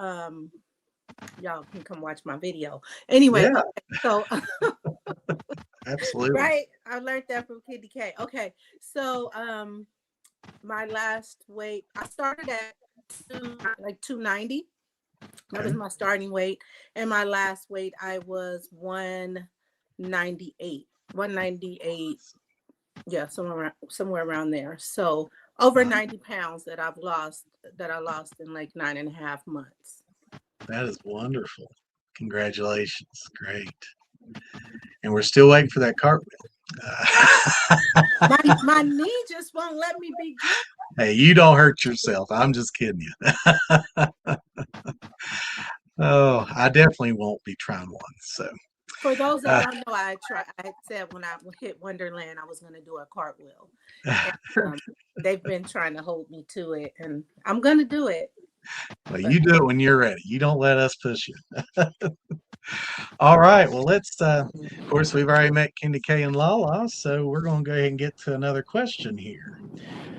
y'all can come watch my video. Anyway, Yeah. okay, so Absolutely. right, I learned that from Kid K. Okay, so my last weight, I started at 290. That was my starting weight, and my last weight I was 198. 198. Yeah, somewhere around there. So over 90 pounds that I lost in like 9.5 months. That is wonderful. Congratulations. Great. And we're still waiting for that cartwheel. My knee just won't let me be good. Hey, you don't hurt yourself. I'm just kidding you. Oh, I definitely won't be trying one. So For those that don't know, I said when I hit Wonderland, I was going to do a cartwheel. And, they've been trying to hold me to it, and I'm going to do it. well, you do it when you're ready. You don't let us push you. All right. Well, let's, of course, we've already met Kendi K and Lala, so we're going to go ahead and get to another question here.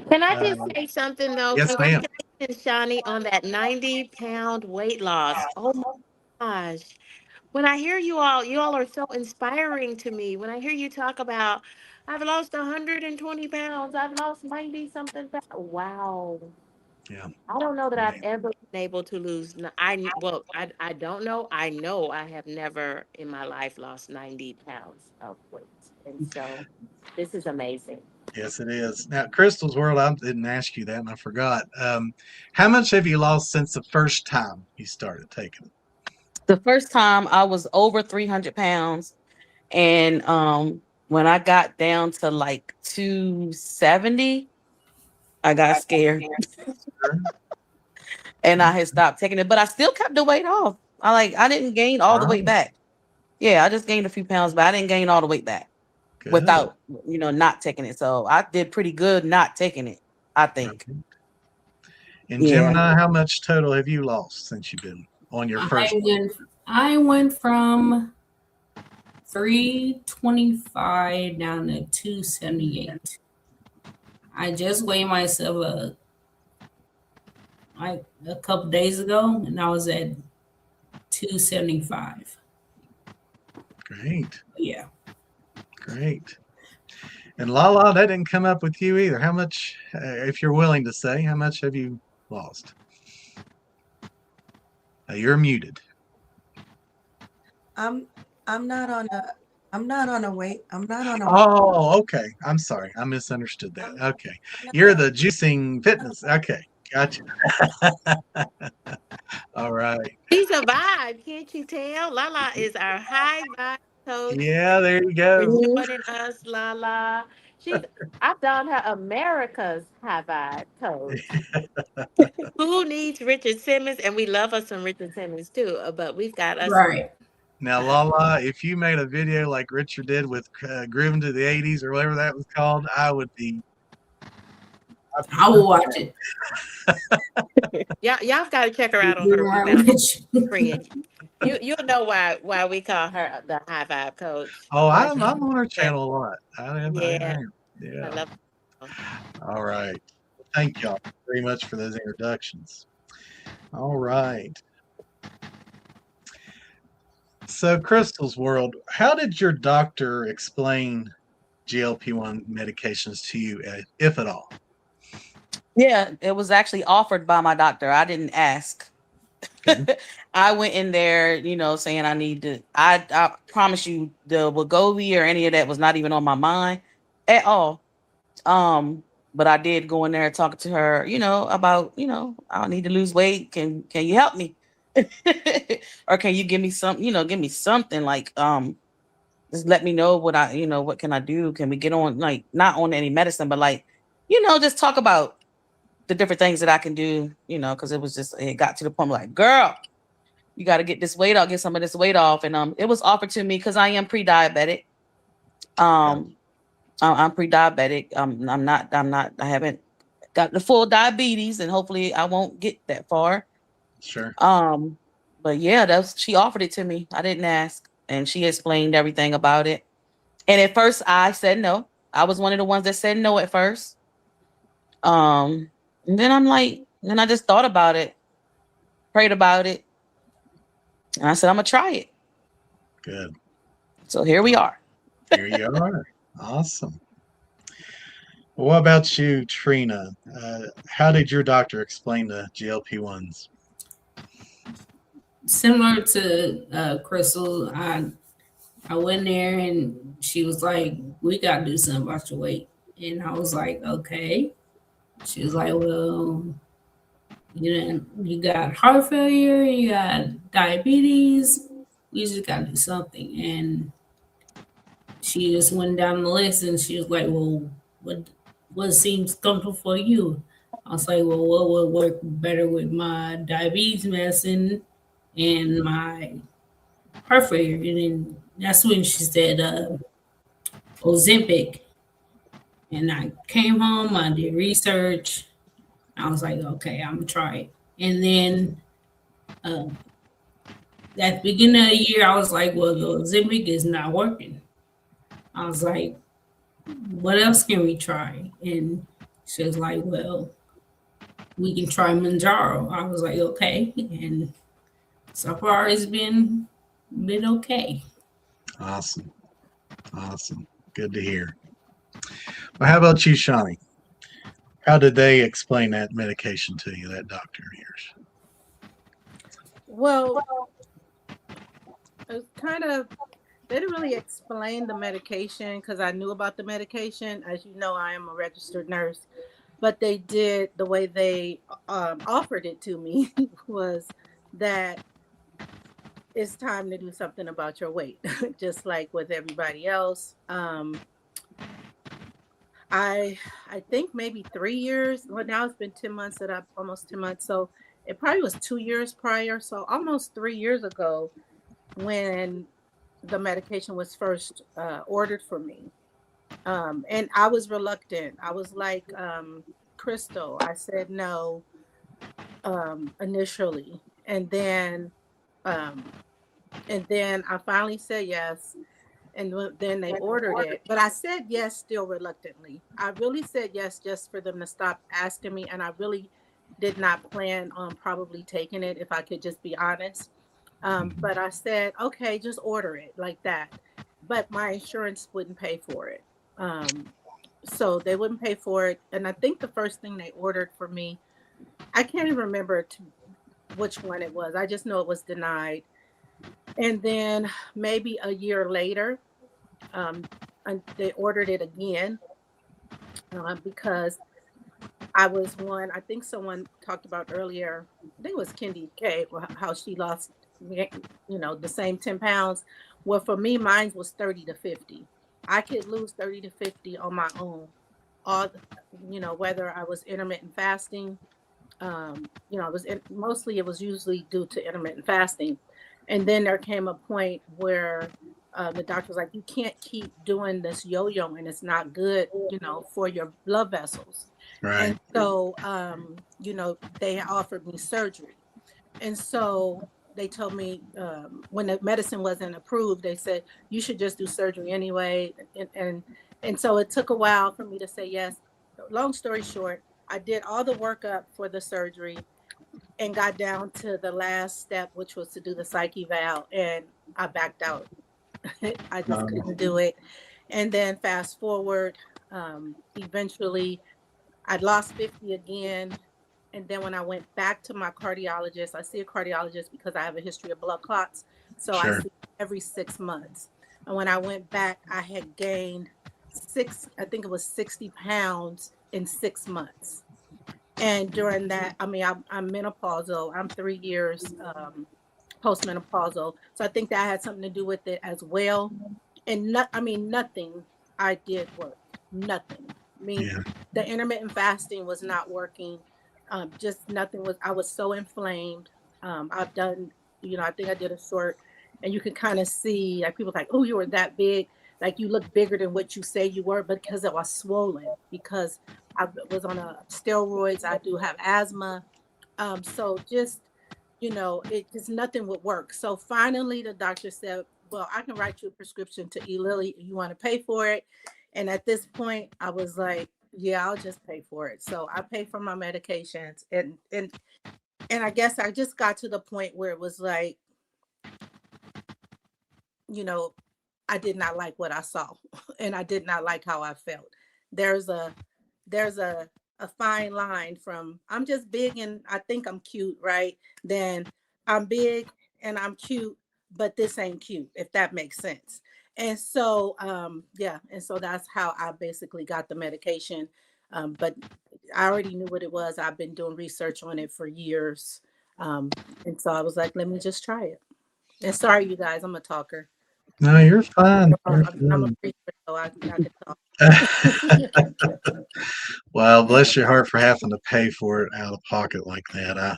Can I just say something though? Yes, ma'am. Congratulations, Shawnee, on that 90-pound weight loss. Oh my gosh. When I hear you all are so inspiring to me. When I hear you talk about, I've lost 120 pounds, I've lost 90 something pounds. Wow. Yeah. I don't know that I've ever been able to lose. I don't know. I know I have never in my life lost 90 pounds of weight. And so this is amazing. Yes, it is. Now, Crystal's World, I didn't ask you that, and I forgot. How much have you lost since the first time you started taking it? The first time I was over 300 pounds. And when I got down to like 270, I got scared Sure. and I had stopped taking it, but I still kept the weight off. I didn't gain all the weight Wow. back. Yeah, I just gained a few pounds, but I didn't gain all the weight back Good. without, not taking it. So I did pretty good not taking it, I think. Right. And Yeah. Gemini, how much total have you lost since you've been on your first? I went from 325 down to 278. I just weighed myself like a couple days ago, and I was at 275. Great. Yeah. Great. And Lala, that didn't come up with you either. How much, if you're willing to say, how much have you lost? You're muted. I'm not on a weight. I'm not on a Oh, okay. I'm sorry. I misunderstood that. Okay. You're the juicing fitness. Okay. Gotcha. All right. She's a vibe, can't you tell? Lala is our high vibe coach. Yeah, there you go. Joining us, Lala. I've done her America's high vibe coach. Who needs Richard Simmons? And we love us some Richard Simmons too. But we've got us. Right. Now, Lala, if you made a video like Richard did with Grooving to the 80s or whatever that was called, I will watch it. Y'all got to check her out on her friend. You'll know why we call her the high vibe coach. Oh, I'm on her channel a lot. Yeah. Yeah. I love it. All right. Thank y'all very much for those introductions. All right. So, Crystal's World, how did your doctor explain GLP-1 medications to you, if at all? Yeah, it was actually offered by my doctor. I didn't ask. Okay. I went in there, saying I need to. I promise you, the Wegovy or any of that was not even on my mind at all. But I did go in there talking to her, about, I need to lose weight. Can you help me? Or can you give me something like, just let me know what can I do? Can we get on, like, not on any medicine, but like, just talk about the different things that I can do, because it got to the point like, girl, you got to get this weight off, get some of this weight off. And it was offered to me because I am pre-diabetic. I'm pre-diabetic. I haven't got the full diabetes, and hopefully I won't get that far. Sure. But yeah, she offered it to me. I didn't ask, and she explained everything about it. And at first I said no. I was one of the ones that said no at first. And then I just thought about it, prayed about it, and I said, I'm gonna try it. Good. So here we are. Here you are. Awesome. Well, what about you, Trina? How did your doctor explain the GLP-1s? Similar to Crystal, I went there and she was like, we got to do something about your weight. And I was like, okay. She was like, well, you got heart failure, you got diabetes, we just got to do something. And she just went down the list and she was like, well, what seems comfortable for you? I was like, well, what would work better with my diabetes medicine and my heart failure? And then that's when she said Ozempic. And I came home, I did research. I was like, okay, I'm gonna try it. And then at the beginning of the year, I was like, well, the Ozempic is not working. I was like, what else can we try? And she was like, well, we can try Manjaro. I was like, okay. And so far it's been okay. Awesome. Good to hear. Well, how about you, Shani? How did they explain that medication to you, that doctor of yours? Well, it they didn't really explain the medication because I knew about the medication. As you know, I am a registered nurse, but they did, the way they offered it to me was that it's time to do something about your weight, just like with everybody else. I think maybe 3 years. Well, now it's been 10 months that I've almost 10 months. So it probably was 2 years prior. So almost 3 years ago when the medication was first ordered for me. And I was reluctant. I was like, Crystal, I said no initially. Um, and then I finally said yes. And then they ordered it. But I said yes still reluctantly. I really said yes just for them to stop asking me. And I really did not plan on probably taking it if I could just be honest. But I said, okay, just order it like that. But my insurance wouldn't pay for it. So they wouldn't pay for it. And I think the first thing they ordered for me, I can't even remember which one it was. I just know it was denied. And then maybe a year later, and they ordered it again because I was one. I think someone talked about earlier. I think it was Kendi K. How she lost, the same 10 pounds. Well, for me, mine was 30 to 50. I could lose 30 to 50 on my own. All, whether I was intermittent fasting, mostly it was usually due to intermittent fasting. And then there came a point where the doctor was like, you can't keep doing this yo-yo and it's not good, for your blood vessels. Right. And so, they offered me surgery. And so they told me when the medicine wasn't approved, they said, you should just do surgery anyway. And so it took a while for me to say yes. Long story short, I did all the workup for the surgery and got down to the last step, which was to do the psych eval, and I backed out. I just couldn't do it. And then fast forward, eventually I'd lost 50 again. And then when I went back to my cardiologist, I see a cardiologist because I have a history of blood clots. So I Sure. see every 6 months. And when I went back, I had gained I think it was 60 pounds in 6 months. And during that, I'm menopausal. I'm 3 years postmenopausal. So I think that had something to do with it as well. And nothing I did work. Nothing. Yeah. The intermittent fasting was not working. Just nothing was. I was so inflamed. I've done, I think I did a short, and you can kind of see, like, people like, oh, you were that big, like you look bigger than what you say you were, because it was swollen, because I was on steroids. I do have asthma. So just, it just nothing would work. So finally the doctor said, well, I can write you a prescription to Lilly. You want to pay for it? And at this point I was like, yeah, I'll just pay for it. So I pay for my medications, and I guess I just got to the point where it was like, I did not like what I saw and I did not like how I felt. There's a fine line from I'm just big and I think I'm cute, right? Then I'm big and I'm cute, but this ain't cute, if that makes sense. And so and so that's how I basically got the medication. But I already knew what it was. I've been doing research on it for years. And so I was like, let me just try it. And sorry, you guys, I'm a talker. No, you're fine. You're I'm a fine. preacher, so I could talk. Well, bless your heart for having to pay for it out of pocket like that.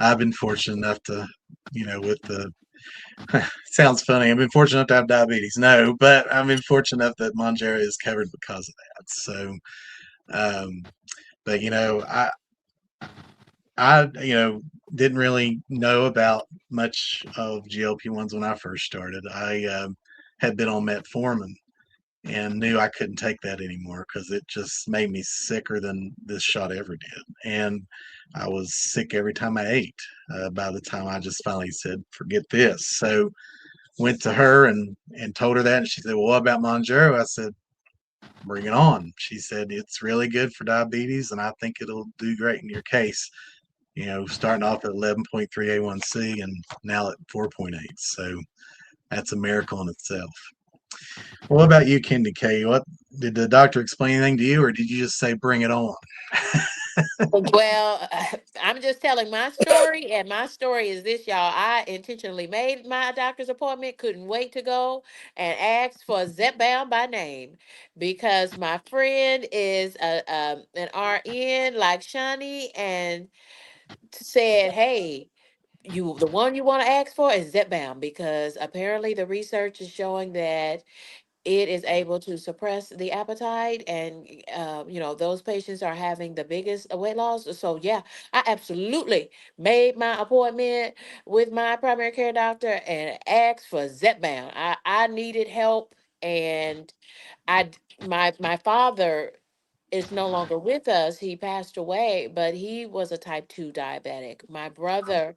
I've been fortunate enough to, with the sounds funny. I've been fortunate enough to have diabetes. No, but I've been fortunate enough that Mounjaro is covered because of that. So, but I didn't really know about much of GLP-1s when I first started. I had been on metformin and knew I couldn't take that anymore because it just made me sicker than this shot ever did. And I was sick every time I ate. By the time I just finally said, "Forget this," so went to her and told her that, and she said, "Well, what about Mounjaro?" I said, "Bring it on." She said, "It's really good for diabetes, and I think it'll do great in your case." Starting off at 11.3 A1C and now at 4.8. So that's a miracle in itself. Well, what about you, Kendi K? What did the doctor explain anything to you, or did you just say, "Bring it on"? Well, I'm just telling my story, and my story is this, y'all. I intentionally made my doctor's appointment, couldn't wait to go, and asked for Zepbound by name because my friend is an RN like Shani, and said, "Hey, the one you want to ask for is Zepbound because apparently the research is showing that it is able to suppress the appetite, and those patients are having the biggest weight loss." So yeah, I absolutely made my appointment with my primary care doctor and asked for Zepbound. I needed help, and my father is no longer with us. He passed away, but he was a type 2 diabetic. My brother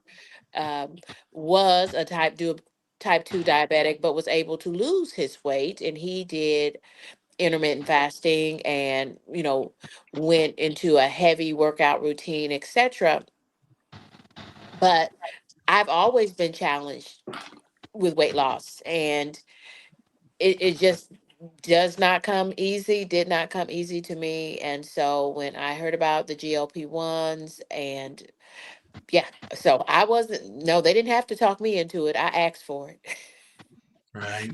um, was a type 2 diabetic, but was able to lose his weight, and he did intermittent fasting and went into a heavy workout routine, etc. But I've always been challenged with weight loss, and it just did not come easy to me. And so when I heard about the GLP-1s, and yeah, so I wasn't, no, they didn't have to talk me into it. I asked for it. Right.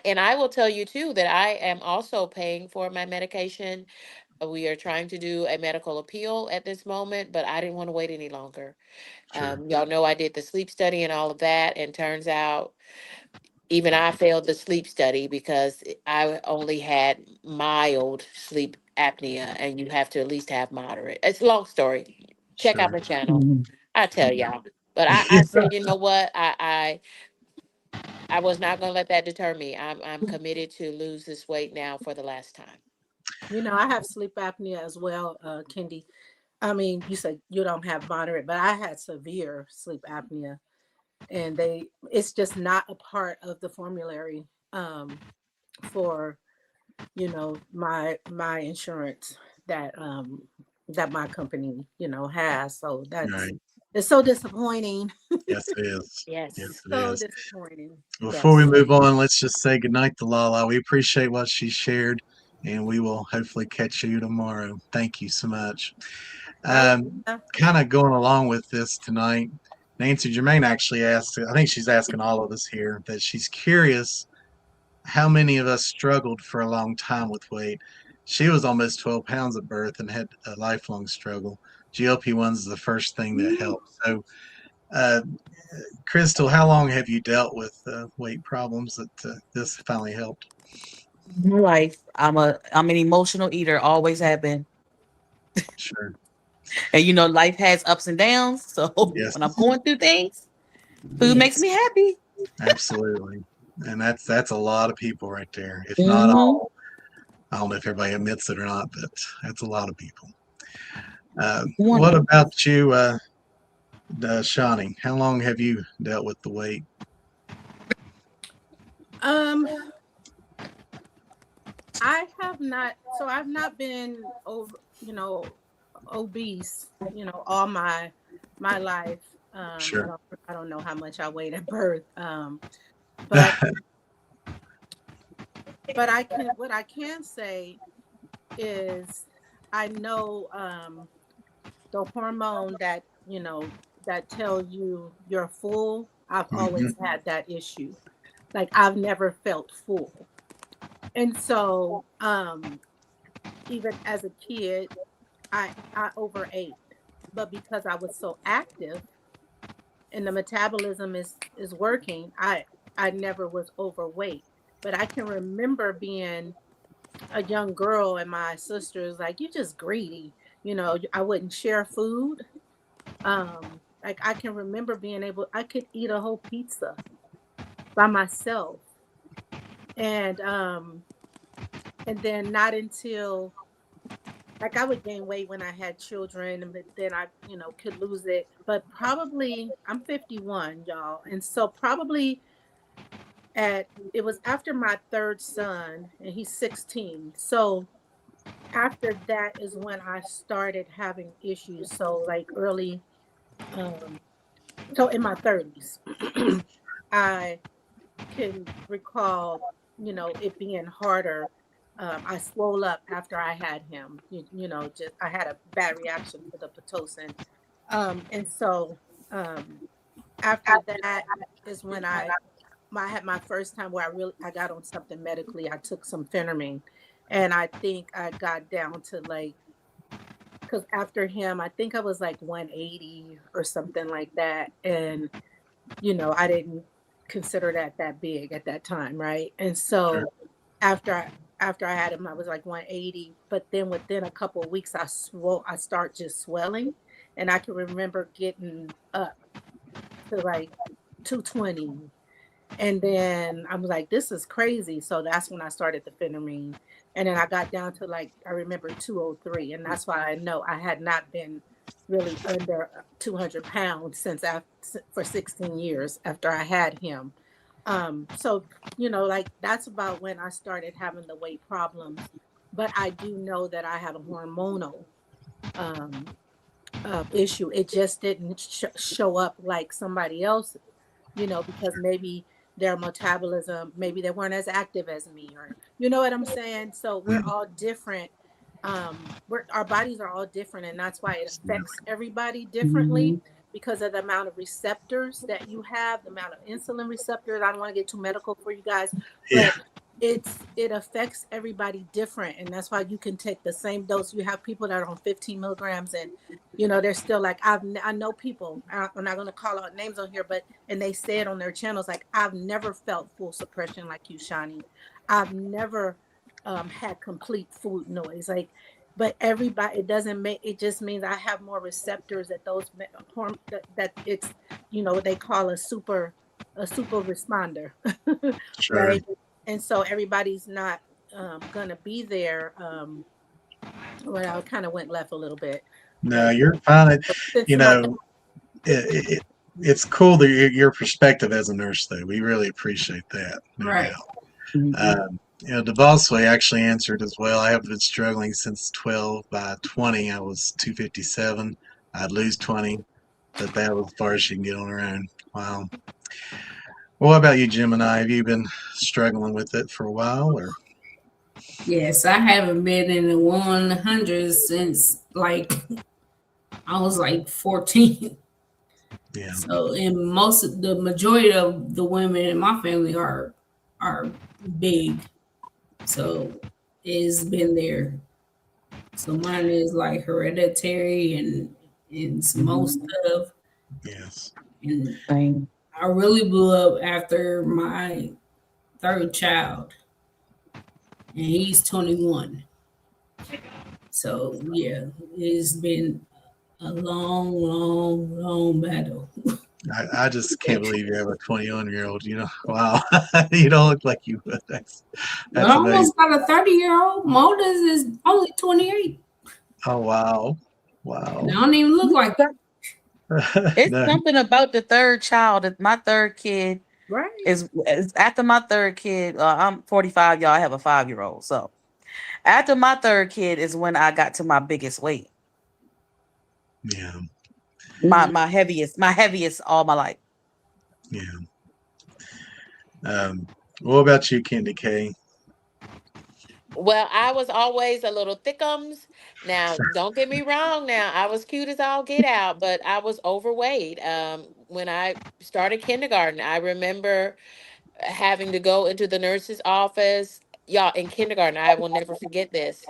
And I will tell you too that I am also paying for my medication. We are trying to do a medical appeal at this moment, but I didn't want to wait any longer. Sure. Y'all know I did the sleep study and all of that, and turns out even I failed the sleep study because I only had mild sleep apnea, and you have to at least have moderate. It's a long story. Check out Sure. my channel. I tell Yeah. y'all. But I said, you know what? I was not gonna let that deter me. I'm committed to lose this weight now for the last time. I have sleep apnea as well, Kendi. I mean, you said you don't have moderate, but I had severe sleep apnea, and it's just not a part of the formulary for my insurance that my company has. So Right. it's so disappointing. Yes, it is. Yes, Yes. it So is. disappointing. Before we Yes. move on, let's just say goodnight to Lala. We appreciate what she shared, and we will hopefully catch you tomorrow. Thank you so much. Bye. Um, Kind of going along with this tonight, Nancy Germain actually asked, I think she's asking all of us here, that she's curious how many of us struggled for a long time with weight. She was almost 12 pounds at birth and had a lifelong struggle. GLP-1s is the first thing that helped. So, uh, Crystal, how long have you dealt with weight problems that this finally helped? My life. I'm an emotional eater, always have been. Sure. And life has ups and downs. So Yes, when I'm going through things, food makes Yes. me happy. absolutely. And that's a lot of people right there, if not Hmm. all. I don't know if everybody admits it or not, but that's a lot of people. What Wonderful. about you, Shawnee? How long have you dealt with the weight? Um, I've not been over, obese, all my life. Sure. I don't know how much I weighed at birth. But what I can say is I know the hormone that tells you you're full. I've Mhm. always had that issue. Like I've never felt full. And so even as a kid, I overate. But because I was so active and the metabolism is working, I never was overweight. But I can remember being a young girl and my sister's like, "You just greedy." I wouldn't share food. Like I can remember I could eat a whole pizza by myself. And then not until, like, I would gain weight when I had children, but then I could lose it. But probably I'm 51, y'all, and so probably it was after my third son, and he's 16. So after that is when I started having issues. So like early, um, so in my 30s, I can recall, it being harder. I swole up after I had him. Just I had a bad reaction to the pitocin, and so um, after that is when I had my first time where I got on something medically. I took some phentermine, and I think I got down to like, because after him, I think I was like 180 or something like that, and I didn't consider that big at that time, right? And Sure. so after I had him, I was like 180, but then within a couple of weeks, I start just swelling, and I can remember getting up to like 220. And then I was like, this is crazy. So that's when I started the phentermine. And then I got down to like, I remember 203. And that's why I know I had not been really under 200 pounds for 16 years after I had him. So, like that's about when I started having the weight problems. But I do know that I had a hormonal um, issue. It just didn't show up like somebody else's, because maybe their metabolism, maybe they weren't as active as me, or you know what I'm saying? So we're Mm, all different. Our bodies are all different, and that's why it affects everybody differently Mhm. because of the amount of receptors that you have, the amount of insulin receptors. I don't want to get too medical for you guys, yeah, but it affects everybody different, and that's why you can take the same dose. You have people that are on 15 milligrams, and they're still like, I know people, I'm not going to call out names on here, but and they say it on their channels, like, I've never felt full suppression like you, Shani. I've never had complete food noise, like, but everybody, it doesn't make, it just means I have more receptors at those that it's, they call a super responder. sure. Right. And so everybody's not gonna be there. Well, I kind of went left a little bit, No, but you're fine. since You somebody, know, it's cool that your perspective as a nurse, though. We really appreciate that, no Right. doubt. Mhm. The boss way actually answered as well. I have been struggling since 12. By 20, I was 257. I'd lose 20, but that was as far as she can get on her own. Wow. Well, what about you, Gemini? Have you been struggling with it for a while, or? Yes, I haven't been in the 100s since like I was like 14. Yeah, So, and the majority of the women in my family are big. So, it's been there. So mine is like hereditary and some more Mhm. stuff. yes. And Same. I really blew up after my third child, and he's 21. So yeah, it's been a long, long, long battle. I just can't believe you have a 21-year-old. Wow. You don't look like you would. But I That's amazing. almost got a 30-year-old. Modus is only 28. Oh, wow. And I Wow. don't even look like it. It's No, something about the third child. My third kid right? is after my third kid. I'm 45, y'all. I have a 5-year-old. So after my third kid is when I got to my biggest weight. yeah, My heaviest all my life. yeah. What about you, Candy K? Well, I was always a little thickums. Now, don't get me wrong. Now, I was cute as all get out, but I was overweight. When I started kindergarten, I remember having to go into the nurse's office. Y'all, in kindergarten, I will never forget this.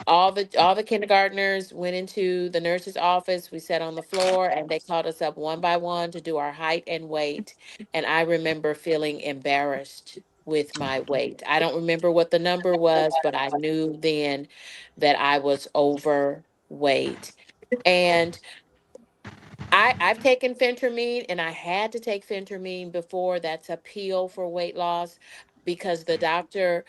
All the kindergartners went into the nurse's office. We sat on the floor and they called us up one by one to do our height and weight. And I remember feeling embarrassed with my weight. I don't remember what the number was, but I knew then that I was overweight. And I've taken phentermine, and I had to take phentermine before. That's a pill for weight loss, because the doctor,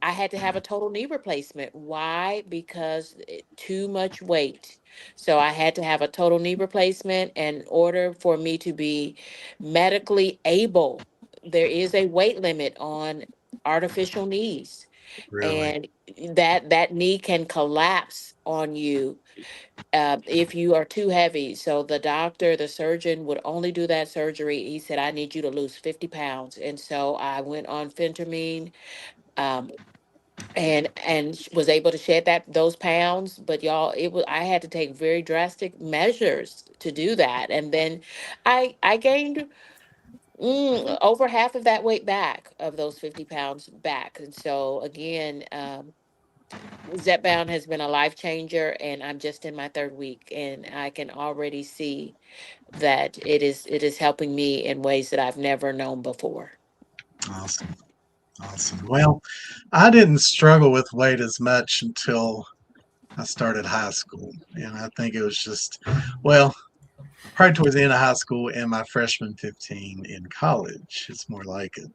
I had to have a total knee replacement. Why? Because too much weight. So I had to have a total knee replacement in order for me to be medically able. There is a weight limit on artificial knees, Really? and that knee can collapse on you if you are too heavy. So the doctor, the surgeon would only do that surgery. He said, I need you to lose 50 pounds. And so I went on phentermine. Um, and was able to shed those pounds. But y'all, I had to take very drastic measures to do that, and then I gained over half of that weight back, of those 50 pounds back. And so again, Zepbound has been a life changer, and I'm just in my third week, and I can already see that it is helping me in ways that I've never known before. Awesome. Awesome. Well, I didn't struggle with weight as much until I started high school. And I think it was just, well, probably towards the end of high school and my freshman 15 in college. It's more like it.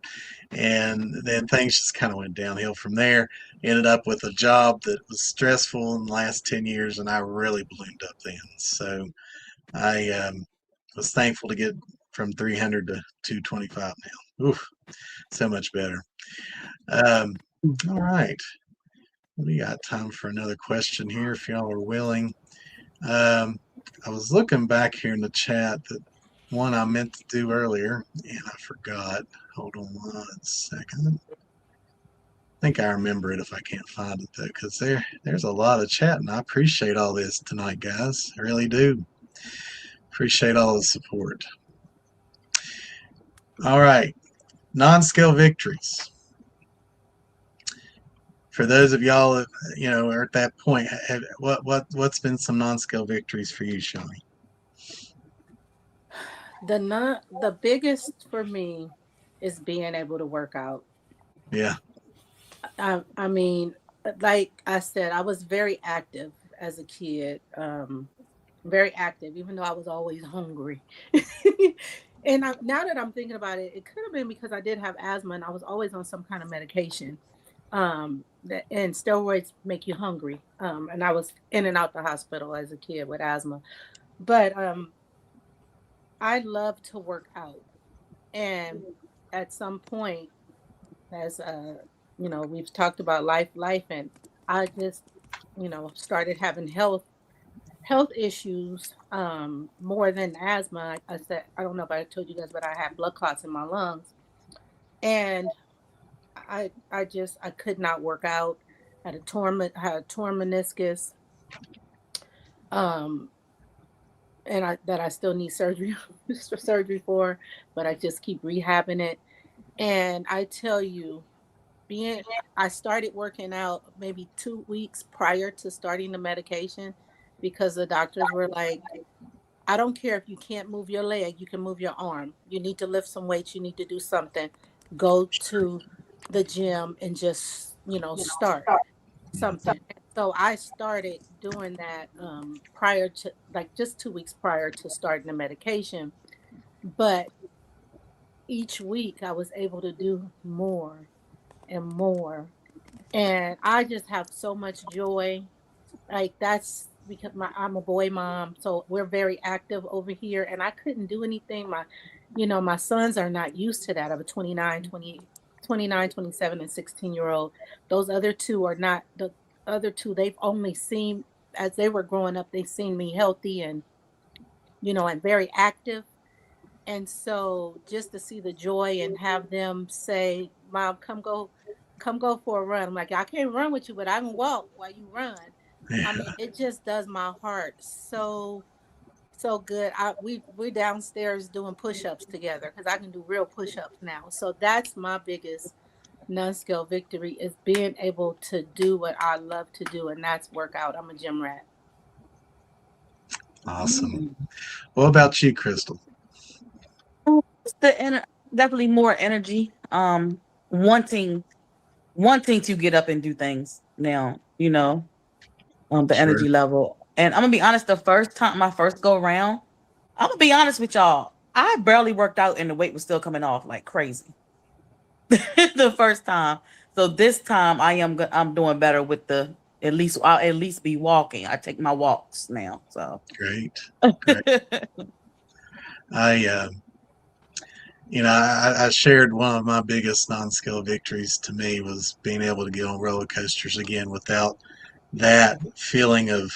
And then things just kind of went downhill from there. Ended up with a job that was stressful in the last 10 years, and I really ballooned up then. So I was thankful to get from 300 to 225 now. Oof, so much better. All right. We got time for another question here if y'all are willing. I was looking back here in the chat that one I meant to do earlier and I forgot. Hold on 1 second. I think I remember it if I can't find it though, because there's a lot of chat, and I appreciate all this tonight, guys. I really do. Appreciate all the support. All right. Non-scale victories. For those of y'all that are at that point, what's been some non-scale victories for you, Shawnee? The biggest for me is being able to work out. Yeah. I mean, like I said, I was very active as a kid. Very active, even though I was always hungry. And now that I'm thinking about it, it could have been because I did have asthma and I was always on some kind of medication. And steroids make you hungry. And I was in and out the hospital as a kid with asthma. But I love to work out. And at some point, as we've talked about life, and I just, started having health issues, more than asthma. I said, I don't know if I told you guys, but I had blood clots in my lungs, and I could not work out. I had a torn meniscus, and I still need surgery for, but I just keep rehabbing it. And I tell you, I started working out maybe 2 weeks prior to starting the medication, because the doctors were like, I don't care if you can't move your leg, you can move your arm. You need to lift some weights, you need to do something. Go to the gym and just, start something. So I started doing that prior to, like, just 2 weeks prior to starting the medication. But each week I was able to do more and more. And I just have so much joy. Like, that's because I'm a boy mom, so we're very active over here, and I couldn't do anything. My sons are not used to that. I have a 29, 27, and 16-year-old. Those other two are not. The other two, they've only seen, as they were growing up, they've seen me healthy and, and very active. And so just to see the joy and have them say, Mom, come go for a run. I'm like, I can't run with you, but I can walk while you run. Yeah. I mean, it just does my heart so good. We're downstairs doing push-ups together, because I can do real push-ups now. So that's my biggest non-scale victory, is being able to do what I love to do, and that's work out. I'm a gym rat. Awesome. What about you, Crystal? It's definitely more energy. Wanting to get up and do things now. The Sure. energy level. And I'm gonna be honest. My first go around, I'm gonna be honest with y'all. I barely worked out, and the weight was still coming off like crazy. The first time. So this time I'm doing better with I'll at least be walking. I take my walks now. So Great. I I shared one of my biggest non-scale victories to me was being able to get on roller coasters again without that feeling of,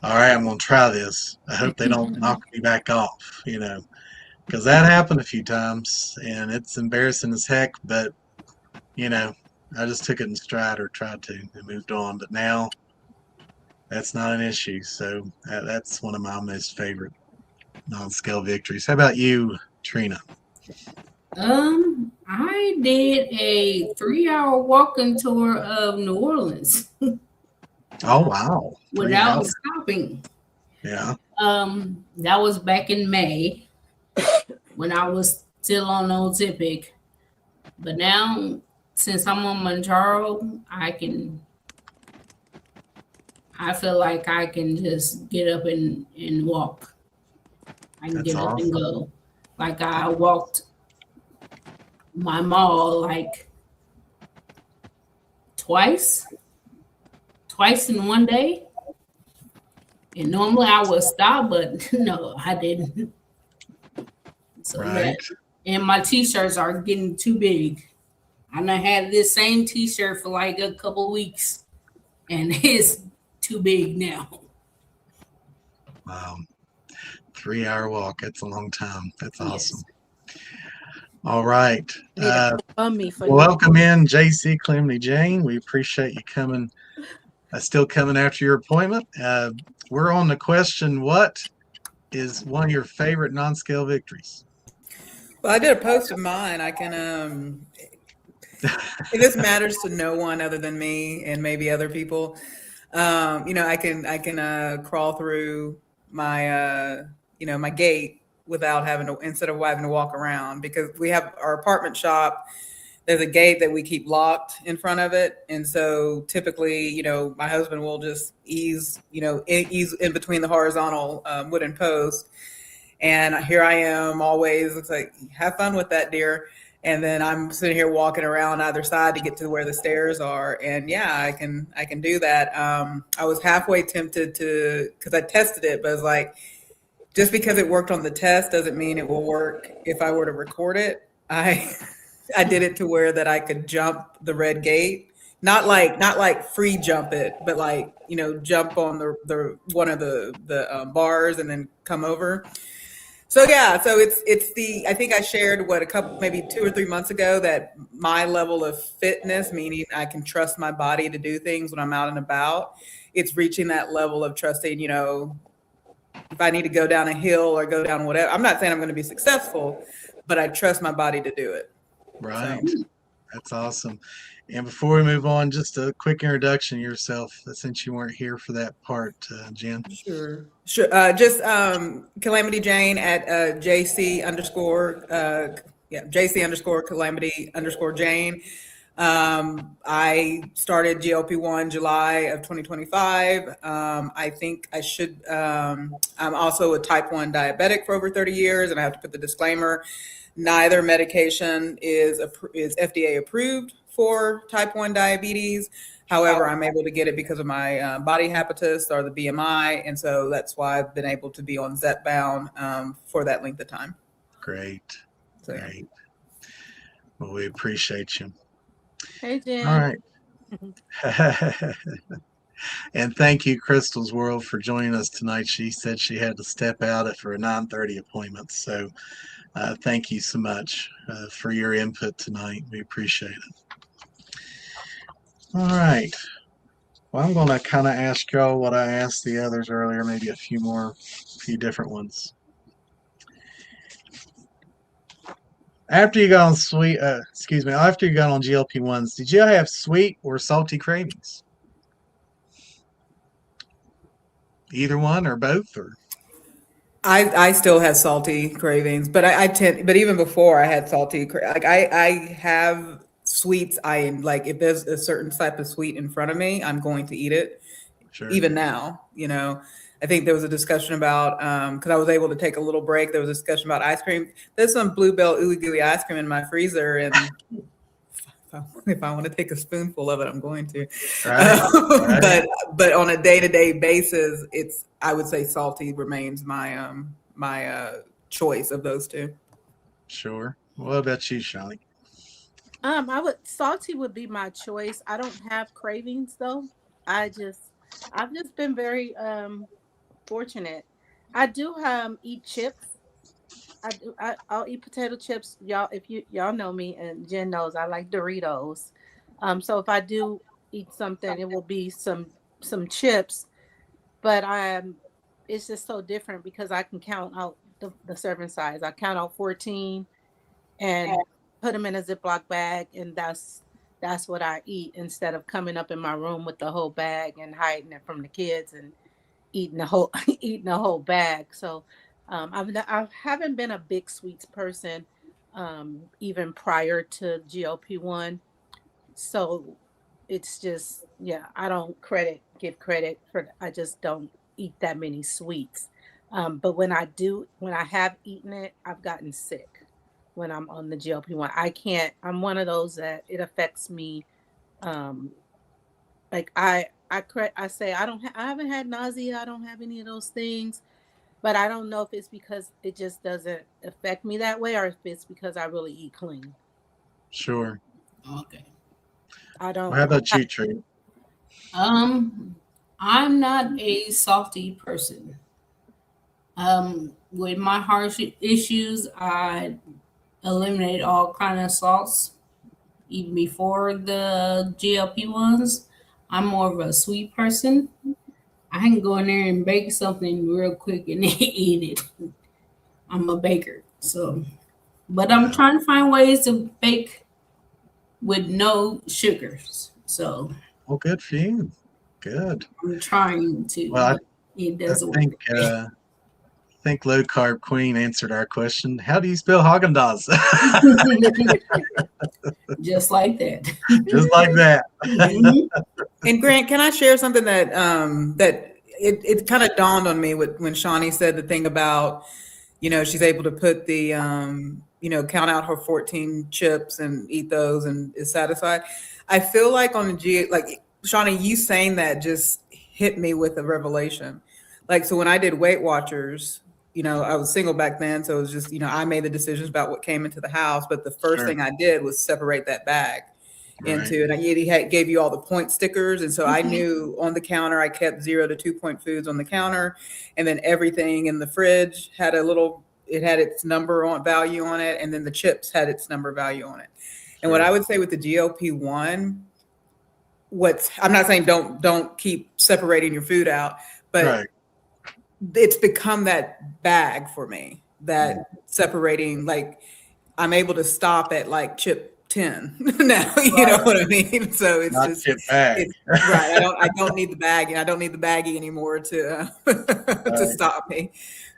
all right, I'm going to try this. I hope they don't knock me back off, because that happened a few times and it's embarrassing as heck, but I just took it in stride, or tried to, and moved on. But now that's not an issue. So that's one of my most favorite non-scale victories. How about you, Trina? I did a 3-hour walking tour of New Orleans Oh wow, 3 hours. without stopping. Yeah, That was back in May when I was still on Ozempic. But now, since I'm on Manjaro, I feel like I can just get up and walk. I can that's get up and awesome. go. Like I walked my mall like twice in one day. And normally I would stop, but no, I didn't. So yeah. Right. And my t-shirts are getting too big. I done had this same t-shirt for like a couple weeks and it's too big now. Wow. 3 hour walk. That's a long time. That's awesome. Yes. All right. I need a bummy for Welcome in, JC Calamity Jane. We appreciate you coming, still coming after your appointment. We're on the question, what is one of your favorite non-scale victories? Well, I did a post of mine. I can, if this matters to no one other than me and maybe other people, I can crawl through my, my gate without instead of having to walk around, because we have our apartment shop. There's a gate that we keep locked in front of it. And so typically, my husband will just ease in between the horizontal wooden posts. And here I am always, it's like, have fun with that, dear. And then I'm sitting here walking around either side to get to where the stairs are. And yeah, I can do that. I was halfway tempted because I tested it, but I was like, just because it worked on the test doesn't mean it will work if I were to record it. I did it to where that I could jump the red gate, not like free jump it, but like, jump on the one of the bars and then come over. So yeah, so I think I shared maybe 2 or 3 months ago, that my level of fitness, meaning I can trust my body to do things when I'm out and about. It's reaching that level of trusting, if I need to go down a hill or go down whatever. I'm not saying I'm going to be successful, but I trust my body to do it. Right. So. That's awesome. And before we move on, just a quick introduction of yourself, since you weren't here for that part, Jen. Sure. Just Calamity Jane at JC underscore Calamity underscore Jane. I started GLP-1 July of 2025. I think I should. I'm also a type 1 diabetic for over 30 years, and I have to put the disclaimer: neither medication is FDA approved for type 1 diabetes. However, I'm able to get it because of my body habitus or the BMI. And so that's why I've been able to be on Zepbound for that length of time. Great. So, great. Well, we appreciate you. Hey, Jen. All right. And thank you, Crystal's World, for joining us tonight. She said she had to step out for a 9:30 appointment. So thank you so much for your input tonight. We appreciate it. All right. Well, I'm going to kind of ask y'all what I asked the others earlier, maybe a few different ones. After you got on after you got on GLP-1s, did you have sweet or salty cravings? Either one or both, or? I still have salty cravings, but but even before I had salty, like I have sweets. Like if there's a certain type of sweet in front of me, I'm going to eat it. Sure. Even now, I think there was a discussion about, because I was able to take a little break. There was a discussion about ice cream. There's some Bluebell ooey gooey ice cream in my freezer, and if I want to take a spoonful of it, I'm going to. Right. But on a day-to-day basis, I would say salty remains my my choice of those two. Sure. What about you, Shani? Salty would be my choice. I don't have cravings though. I've just been very fortunate. I do eat chips. I'll eat potato chips. Y'all, if y'all know me, and Jen knows I like Doritos. So if I do eat something, it will be some chips, but it's just so different because I can count out the serving size. I count out 14 and put them in a Ziploc bag, and that's what I eat instead of coming up in my room with the whole bag and hiding it from the kids and eating the whole eating the whole bag. So I haven't been a big sweets person even prior to GLP-1. So it's just, yeah, I don't give credit for, I just don't eat that many sweets. But when I have eaten it, I've gotten sick when I'm on the GLP-1. I'm one of those that it affects me. Um, like I say, I haven't had nausea. I don't have any of those things, but I don't know if it's because it just doesn't affect me that way or if it's because I really eat clean. Sure. Okay. I don't. Well, how about you, Tree? I'm not a salty person. With my heart issues, I eliminate all kind of salts even before the GLP ones. I'm more of a sweet person. I can go in there and bake something real quick and eat it. I'm a baker, so but I'm Wow. trying to find ways to bake with no sugars. So Well, good for you. Good. I'm trying to, Well, but it I doesn't think work. Low Carb Queen answered our question. How do you spell Haagen Dazs? Just like that. Just like that. Mhm. And Grant, can I share something that it kind of dawned on me when Shawnee said the thing about, she's able to put the count out her 14 chips and eat those and is satisfied. I feel like on the like Shawnee, you saying that just hit me with a revelation. Like, so when I did Weight Watchers, I was single back then, so it was just, I made the decisions about what came into the house, but the first Sure. thing I did was separate that bag Right. into, and gave you all the point stickers, and so I knew on the counter I kept 0 to 2 point foods on the counter, and then everything in the fridge had it had its number on value on it, and then the chips had its number value on it. And what Sure. I would say with the GLP-1, I'm not saying don't keep separating your food out, but Right. it's become that bag for me, that separating, like I'm able to stop at like chip 10 now, you know what I mean? So it's Not just, chip bag. it's right. I don't need the bag, and I don't need the baggie anymore to to Right. stop me.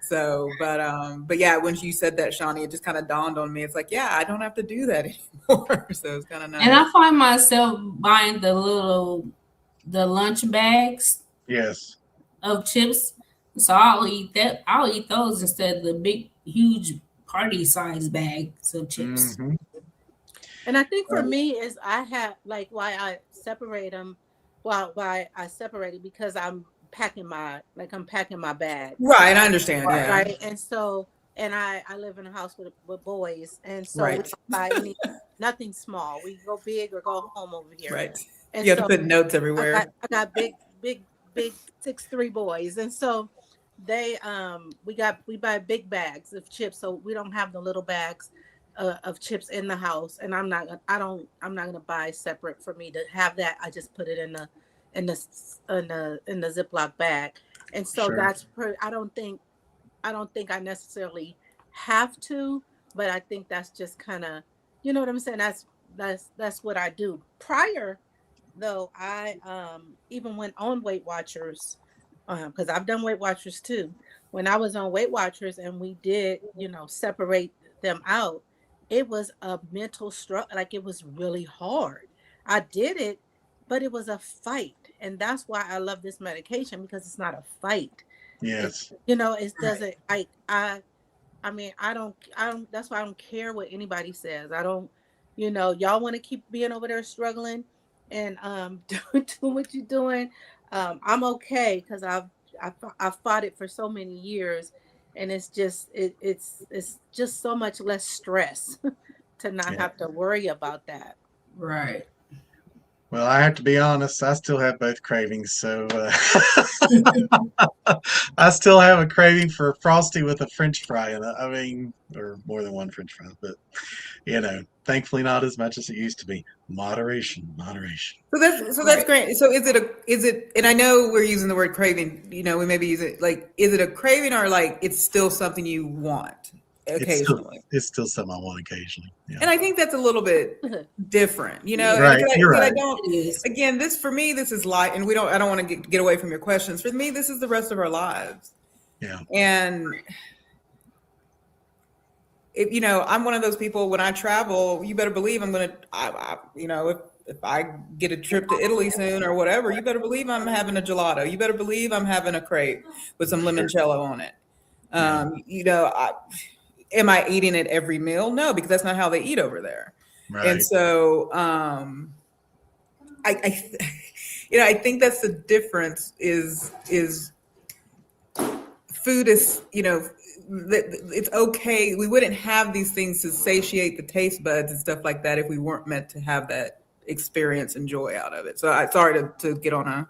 So, but yeah, when you said that, Shawnee, it just kind of dawned on me. It's like, yeah, I don't have to do that anymore. So it's kind of nice. And I find myself buying the lunch bags Yes. of chips. So I'll eat that. I'll eat those instead of the big, huge party size bags of chips. Mm-hmm. And I think for me is I have like why I separate them. Why I separate it because I'm packing my bag. Right, I understand. Right. Yeah. Right. And so, and I live in a house with boys. And so we Right. don't buy nothing small. We go big or go home over here. Right. And You have to so put notes everywhere. I got big 6'3" boys. And so they we buy big bags of chips. So we don't have the little bags of chips in the house. And I'm not gonna buy separate for me to have that. I just put it in the Ziploc bag. And so Sure. I don't think I necessarily have to, but I think that's just kind of, you know what I'm saying? That's what I do. Prior though, I even went on Weight Watchers, because I've done Weight Watchers too. When I was on Weight Watchers and we did, separate them out, it was a mental struggle. Like it was really hard. I did it, but it was a fight. And that's why I love this medication because it's not a fight. Yes. It doesn't I mean, I don't that's why I don't care what anybody says. I don't, y'all want to keep being over there struggling and do what you're doing. I'm okay because I've fought it for so many years, and it's just it's just so much less stress to not Yeah. have to worry about that. Right. Well, I have to be honest. I still have both cravings, so I still have a craving for Frosty with a French fry in it. I mean, or more than one French fry, but thankfully not as much as it used to be. Moderation, moderation. So that's great. So is it and I know we're using the word craving, we maybe use it like, is it a craving or like it's still something you want occasionally? It's still something I want occasionally. Yeah. And I think that's a little bit different, Right, you're right. I don't, again, for me, this is life, and I don't want to get away from your questions. For me, this is the rest of our lives. Yeah. And if, I'm one of those people, when I travel, you better believe I'm going to, if I get a trip to Italy soon or whatever, you better believe I'm having a gelato. You better believe I'm having a crepe with some limoncello on it. Am I eating it every meal? No, because that's not how they eat over there. Right. And so, I think that's the difference is food is, it's okay. We wouldn't have these things to satiate the taste buds and stuff like that if we weren't meant to have that experience and joy out of it. So sorry to get on a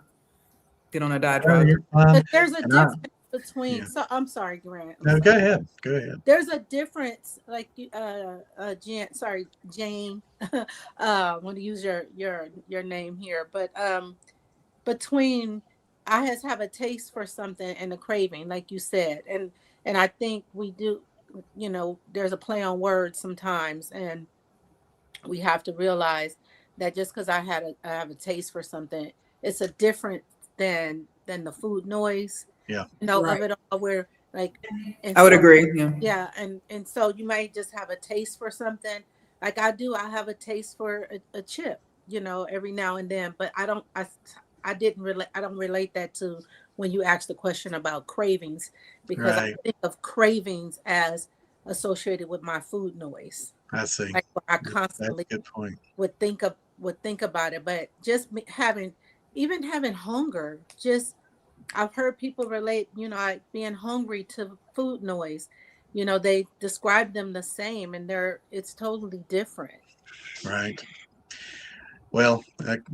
diatribe. But there's a difference between. So I'm sorry, Grant. No, go ahead. Go ahead. There's a difference, like Jane. I want to use your name here, but between I have a taste for something and a craving, like you said, and I think we do. There's a play on words sometimes, and we have to realize that just because I have a taste for something, it's a different than the food noise. Yeah. Of it all, where like, I would agree. Yeah. And so you might just have a taste for something, like I do. I have a taste for a chip, every now and then, but I don't relate that to when you ask the question about cravings, because I think of cravings as associated with my food noise. I see. Like I constantly That's a good point. would think about it, but just having hunger, just I've heard people relate, being hungry to food noise. They describe them the same, and it's totally different. Right. Well,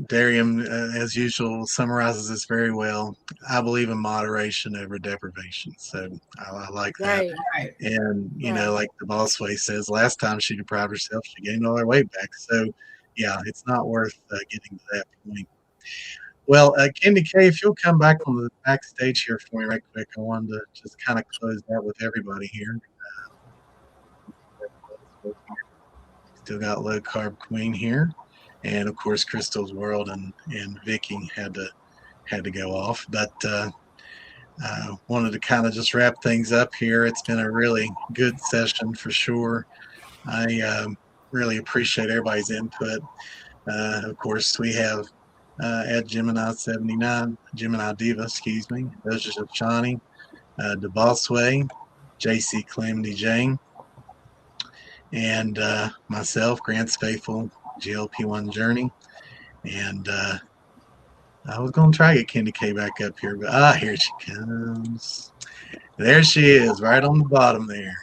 Darian, as usual, summarizes this very well. I believe in moderation over deprivation. So I like that. Right. And, like the boss way says, last time she deprived herself, she gained all her weight back. So, yeah, it's not worth getting to that point. Well, Candy K, if you'll come back on the backstage here for me right quick, I wanted to just kind of close out with everybody here. Still got Low Carb Queen here. And of course, Crystal's World and Vicky had to go off, but wanted to kind of just wrap things up here. It's been a really good session for sure. I really appreciate everybody's input. Of course, we have at Gemini Diva, Doses of Shani, the Bossway, JC Calamity Jane, and myself, Grant's Faithful GLP-1 Journey. And I was going to try to get Candy K back up here, but here she comes. There she is, right on the bottom there.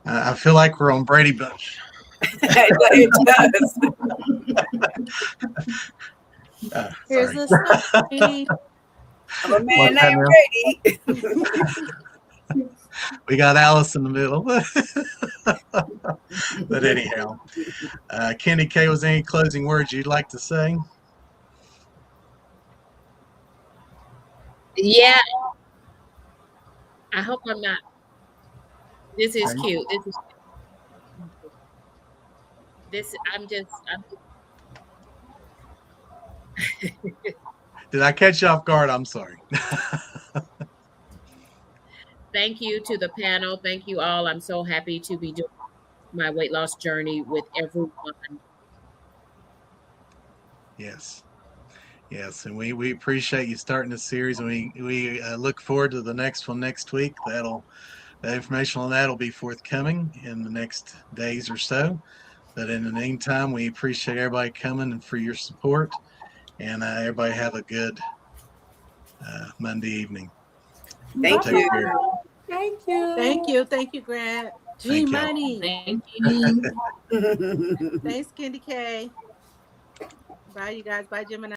I feel like we're on Brady Bunch. It does. Here's the story of a man named Brady. We got Alice in the middle. But anyhow, Candy K, was there any closing words you'd like to say? Yeah. I hope I'm not. This is cute. I'm Did I catch you off guard? I'm sorry. Thank you to the panel. Thank you all. I'm so happy to be doing my weight loss journey with everyone. Yes. And we appreciate you starting this series, and we look forward to the next one next week. The information on that will be forthcoming in the next days or so. But in the meantime, we appreciate everybody coming and for your support. And everybody have a good Monday evening. Thank you. Thank you, Grant. G Money. Thank you. Thanks, Candy K. Bye, you guys. Bye, Gemini.